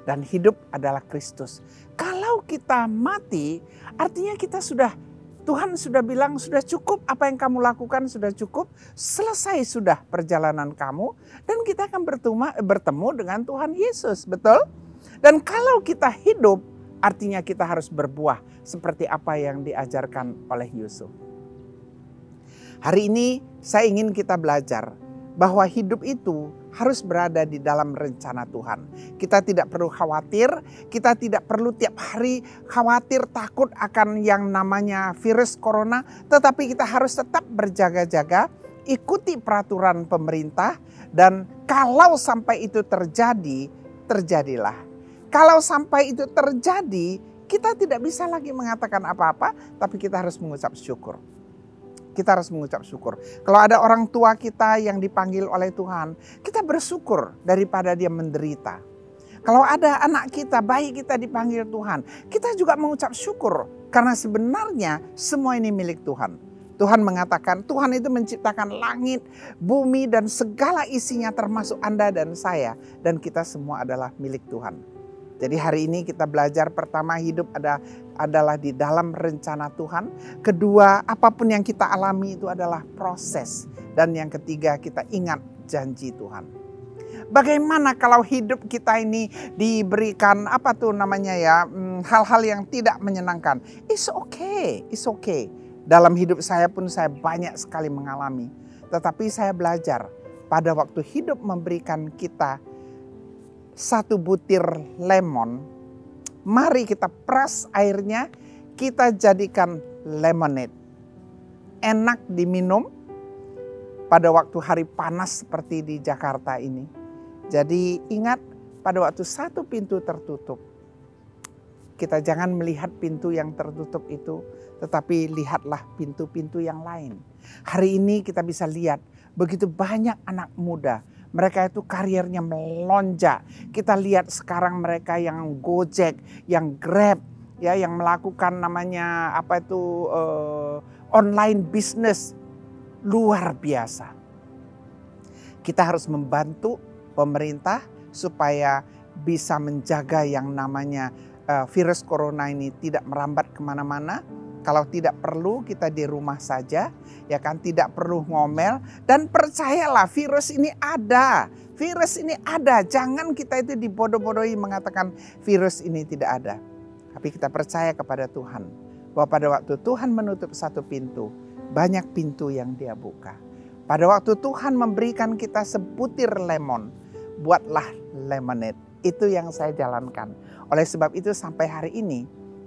[SPEAKER 8] Dan hidup adalah Kristus. Kalau kita mati, artinya kita Tuhan sudah bilang sudah cukup, apa yang kamu lakukan sudah cukup, selesai sudah perjalanan kamu, dan kita akan bertemu dengan Tuhan Yesus, betul? Dan kalau kita hidup, artinya kita harus berbuah seperti apa yang diajarkan oleh Yusuf. Hari ini saya ingin kita belajar bahwa hidup itu harus berada di dalam rencana Tuhan. Kita tidak perlu khawatir, kita tidak perlu tiap hari khawatir takut akan yang namanya virus corona, tetapi kita harus tetap berjaga-jaga, ikuti peraturan pemerintah, dan kalau sampai itu terjadi, terjadilah. Kalau sampai itu terjadi, kita tidak bisa lagi mengatakan apa-apa, tapi kita harus mengucap syukur. Kita harus mengucap syukur. Kalau ada orang tua kita yang dipanggil oleh Tuhan, kita bersyukur daripada dia menderita. Kalau ada anak kita, bayi kita dipanggil Tuhan, kita juga mengucap syukur. Karena sebenarnya semua ini milik Tuhan. Tuhan mengatakan, Tuhan itu menciptakan langit, bumi, dan segala isinya termasuk Anda dan saya. Dan kita semua adalah milik Tuhan. Jadi hari ini kita belajar, pertama, hidup adalah di dalam rencana Tuhan. Kedua, apapun yang kita alami itu adalah proses. Dan yang ketiga, kita ingat janji Tuhan. Bagaimana kalau hidup kita ini diberikan hal-hal yang tidak menyenangkan? It's okay, it's okay. Dalam hidup saya pun saya banyak sekali mengalami. Tetapi saya belajar pada waktu hidup memberikan kita satu butir lemon, mari kita peras airnya, kita jadikan lemonade. Enak diminum pada waktu hari panas seperti di Jakarta ini. Jadi ingat, pada waktu satu pintu tertutup, kita jangan melihat pintu yang tertutup itu, tetapi lihatlah pintu-pintu yang lain. Hari ini kita bisa lihat begitu banyak anak muda. Mereka itu karirnya melonjak. Kita lihat sekarang mereka yang Gojek, yang Grab, ya, yang melakukan namanya online business, luar biasa. Kita harus membantu pemerintah supaya bisa menjaga yang namanya virus corona ini tidak merambat kemana-mana. Kalau tidak perlu kita di rumah saja, ya kan, tidak perlu ngomel, dan percayalah virus ini ada. Virus ini ada, jangan kita itu dibodoh-bodohi mengatakan virus ini tidak ada. Tapi kita percaya kepada Tuhan bahwa pada waktu Tuhan menutup satu pintu, banyak pintu yang Dia buka. Pada waktu Tuhan memberikan kita sebutir lemon, buatlah lemonade. Itu yang saya jalankan. Oleh sebab itu sampai hari ini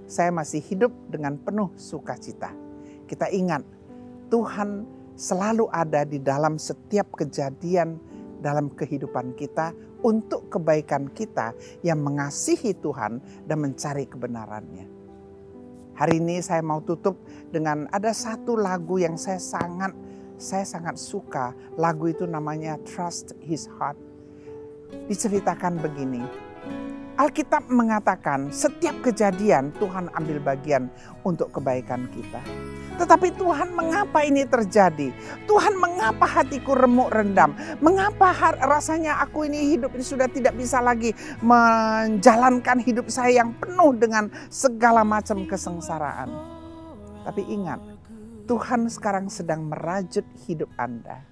[SPEAKER 8] saya masih hidup dengan penuh sukacita. Kita ingat, Tuhan selalu ada di dalam setiap kejadian dalam kehidupan kita untuk kebaikan kita yang mengasihi Tuhan dan mencari kebenarannya. Hari ini saya mau tutup dengan ada satu lagu yang saya sangat suka. Lagu itu namanya Trust His Heart. Diceritakan begini. Alkitab mengatakan setiap kejadian Tuhan ambil bagian untuk kebaikan kita. Tetapi Tuhan, mengapa ini terjadi? Tuhan, mengapa hatiku remuk rendam? Mengapa rasanya aku ini hidup ini sudah tidak bisa lagi menjalankan hidup saya yang penuh dengan segala macam kesengsaraan? Tapi ingat, Tuhan sekarang sedang merajut hidup Anda.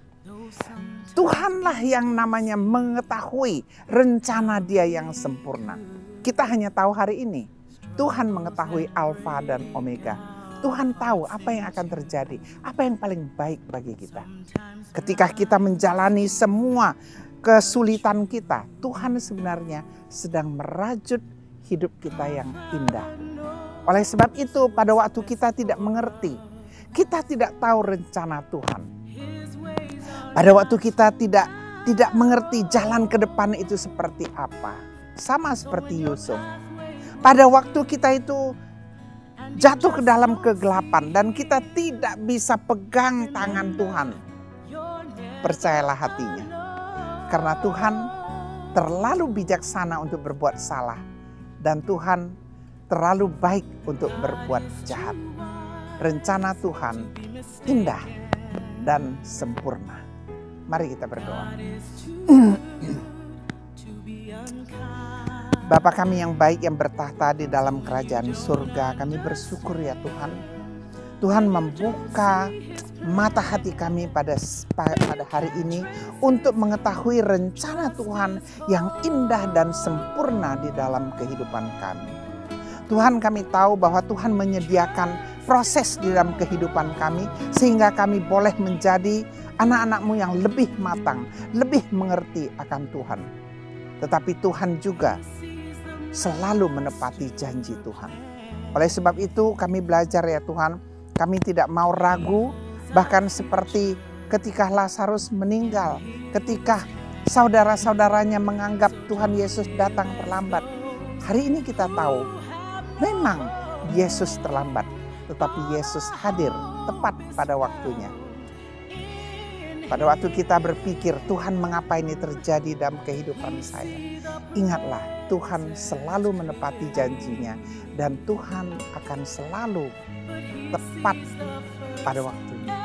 [SPEAKER 8] Tuhanlah yang namanya mengetahui rencana Dia yang sempurna. Kita hanya tahu hari ini. Tuhan mengetahui Alfa dan Omega. Tuhan tahu apa yang akan terjadi, apa yang paling baik bagi kita. Ketika kita menjalani semua kesulitan kita, Tuhan sebenarnya sedang merajut hidup kita yang indah. Oleh sebab itu pada waktu kita tidak mengerti, Kita tidak tahu rencana Tuhan. Pada waktu kita tidak mengerti jalan ke depan itu seperti apa. Sama seperti Yusuf. Pada waktu kita itu jatuh ke dalam kegelapan dan kita tidak bisa pegang tangan Tuhan. Percayalah hatinya. Karena Tuhan terlalu bijaksana untuk berbuat salah. Dan Tuhan terlalu baik untuk berbuat jahat. Rencana Tuhan indah dan sempurna. Mari kita berdoa. Bapa kami yang baik yang bertahta di dalam kerajaan surga, kami bersyukur ya Tuhan. Tuhan membuka mata hati kami pada hari ini untuk mengetahui rencana Tuhan yang indah dan sempurna di dalam kehidupan kami. Tuhan, kami tahu bahwa Tuhan menyediakan proses di dalam kehidupan kami sehingga kami boleh menjadi anak-anak-Mu yang lebih matang, lebih mengerti akan Tuhan. Tetapi Tuhan juga selalu menepati janji Tuhan. Oleh sebab itu kami belajar ya Tuhan, kami tidak mau ragu, bahkan seperti ketika Lazarus meninggal, ketika saudara-saudaranya menganggap Tuhan Yesus datang terlambat. Hari ini kita tahu, memang Yesus terlambat, tetapi Yesus hadir tepat pada waktunya. Pada waktu kita berpikir, Tuhan mengapa ini terjadi dalam kehidupan saya? Ingatlah, Tuhan selalu menepati janjinya dan Tuhan akan selalu tepat pada waktunya.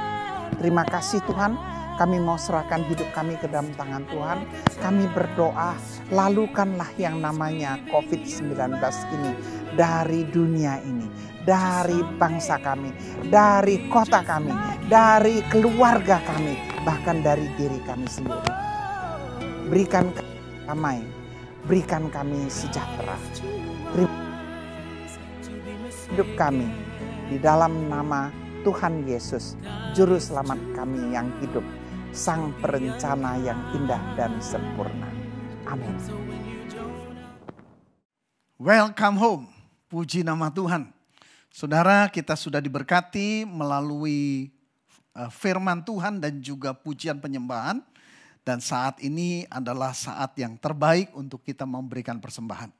[SPEAKER 8] Terima kasih Tuhan, kami mau serahkan hidup kami ke dalam tangan Tuhan. Kami berdoa, lalukanlah yang namanya COVID-19 ini dari dunia ini, dari bangsa kami, dari kota kami, dari keluarga kami, bahkan dari diri kami sendiri. Berikan kami damai, berikan kami sejahtera. Hidup kami di dalam nama Tuhan Yesus, Juru Selamat kami yang hidup, Sang Perencana yang indah dan sempurna. Amin.
[SPEAKER 9] Welcome home, puji nama Tuhan. Saudara, kita sudah diberkati melalui firman Tuhan dan juga pujian penyembahan. Dan saat ini adalah saat yang terbaik untuk kita memberikan persembahan.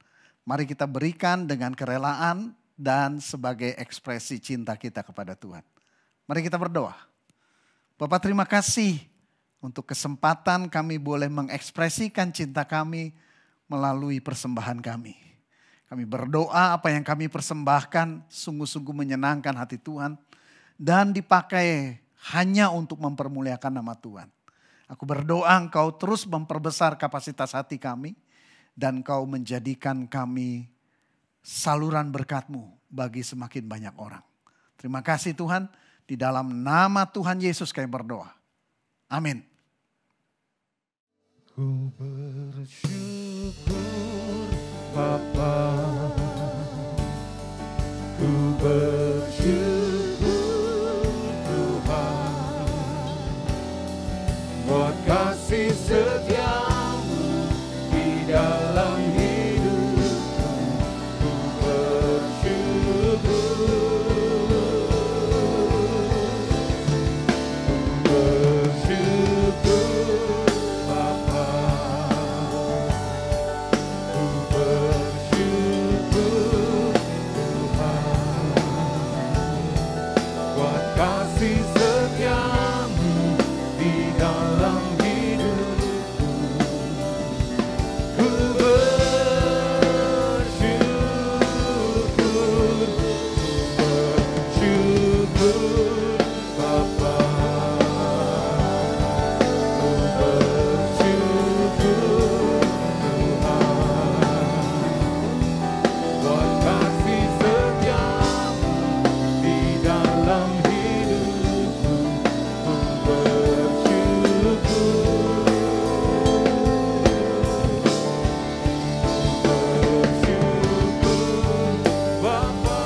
[SPEAKER 9] Mari kita berikan dengan kerelaan dan sebagai ekspresi cinta kita kepada Tuhan. Mari kita berdoa. Bapak, terima kasih untuk kesempatan kami boleh mengekspresikan cinta kami melalui persembahan kami. Kami berdoa apa yang kami persembahkan sungguh-sungguh menyenangkan hati Tuhan dan dipakai hanya untuk mempermuliakan nama Tuhan. Aku berdoa Engkau terus memperbesar kapasitas hati kami dan Engkau menjadikan kami saluran berkat-Mu bagi semakin banyak orang. Terima kasih Tuhan, di dalam nama Tuhan Yesus kami berdoa. Amin.
[SPEAKER 7] Ku bersyukur Bapa, ku bersyukur Tuhan, buat kasih setia-Mu di dalam hidupku. Ku bersyukur Bapa, ku bersyukur Tuhan, buat kasih setia-Mu di dalam hidupku. Ku bersyukur Bapa, ku bersyukur Tuhan, buat kasih setia-Mu di dalam hidupku. Ku bersyukur Bapa,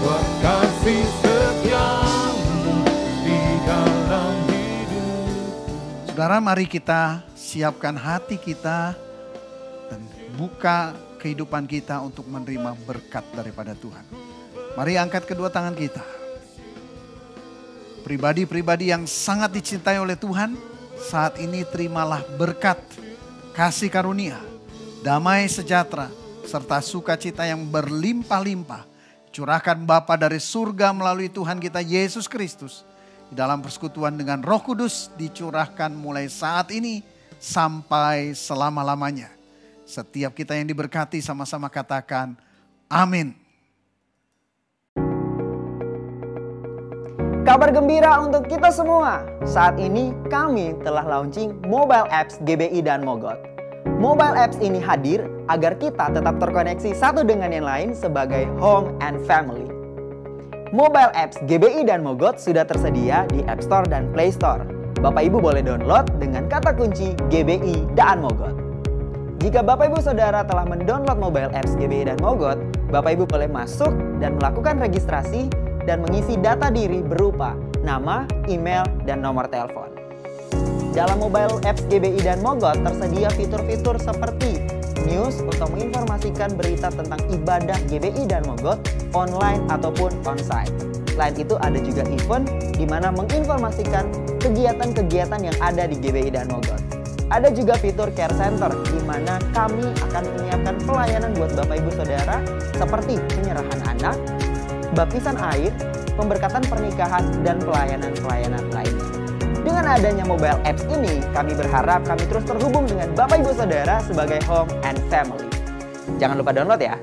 [SPEAKER 7] buat kasih setia-Mu di dalam hidupku.
[SPEAKER 9] Saudara, mari kita siapkan hati kita buka kehidupan kita untuk menerima berkat daripada Tuhan. Mari angkat kedua tangan kita. Pribadi-pribadi yang sangat dicintai oleh Tuhan, saat ini terimalah berkat, kasih karunia, damai sejahtera, serta sukacita yang berlimpah-limpah. Curahkan Bapa dari surga melalui Tuhan kita Yesus Kristus. Di dalam persekutuan dengan Roh Kudus dicurahkan mulai saat ini sampai selama-lamanya. Setiap kita yang diberkati sama-sama katakan amin.
[SPEAKER 10] Kabar gembira untuk kita semua. Saat ini kami telah launching mobile apps GBI dan Mogot. Mobile apps ini hadir agar kita tetap terkoneksi satu dengan yang lain sebagai home and family. Mobile apps GBI dan Mogot sudah tersedia di App Store dan Play Store. Bapak Ibu boleh download dengan kata kunci GBI dan Mogot. Jika Bapak Ibu Saudara telah mendownload mobile apps GBI dan Mogot, Bapak Ibu boleh masuk dan melakukan registrasi dan mengisi data diri berupa nama, email, dan nomor telepon. Dalam mobile apps GBI dan Mogot tersedia fitur-fitur seperti news untuk menginformasikan berita tentang ibadah GBI dan Mogot online ataupun onsite. Selain itu ada juga event di mana menginformasikan kegiatan-kegiatan yang ada di GBI dan Mogot. Ada juga fitur care center di mana kami akan menyiapkan pelayanan buat Bapak Ibu Saudara seperti penyerahan anak, baptisan air, pemberkatan pernikahan, dan pelayanan-pelayanan lainnya. Dengan adanya mobile apps ini, kami berharap kami terus terhubung dengan Bapak Ibu Saudara sebagai home and family. Jangan lupa download ya.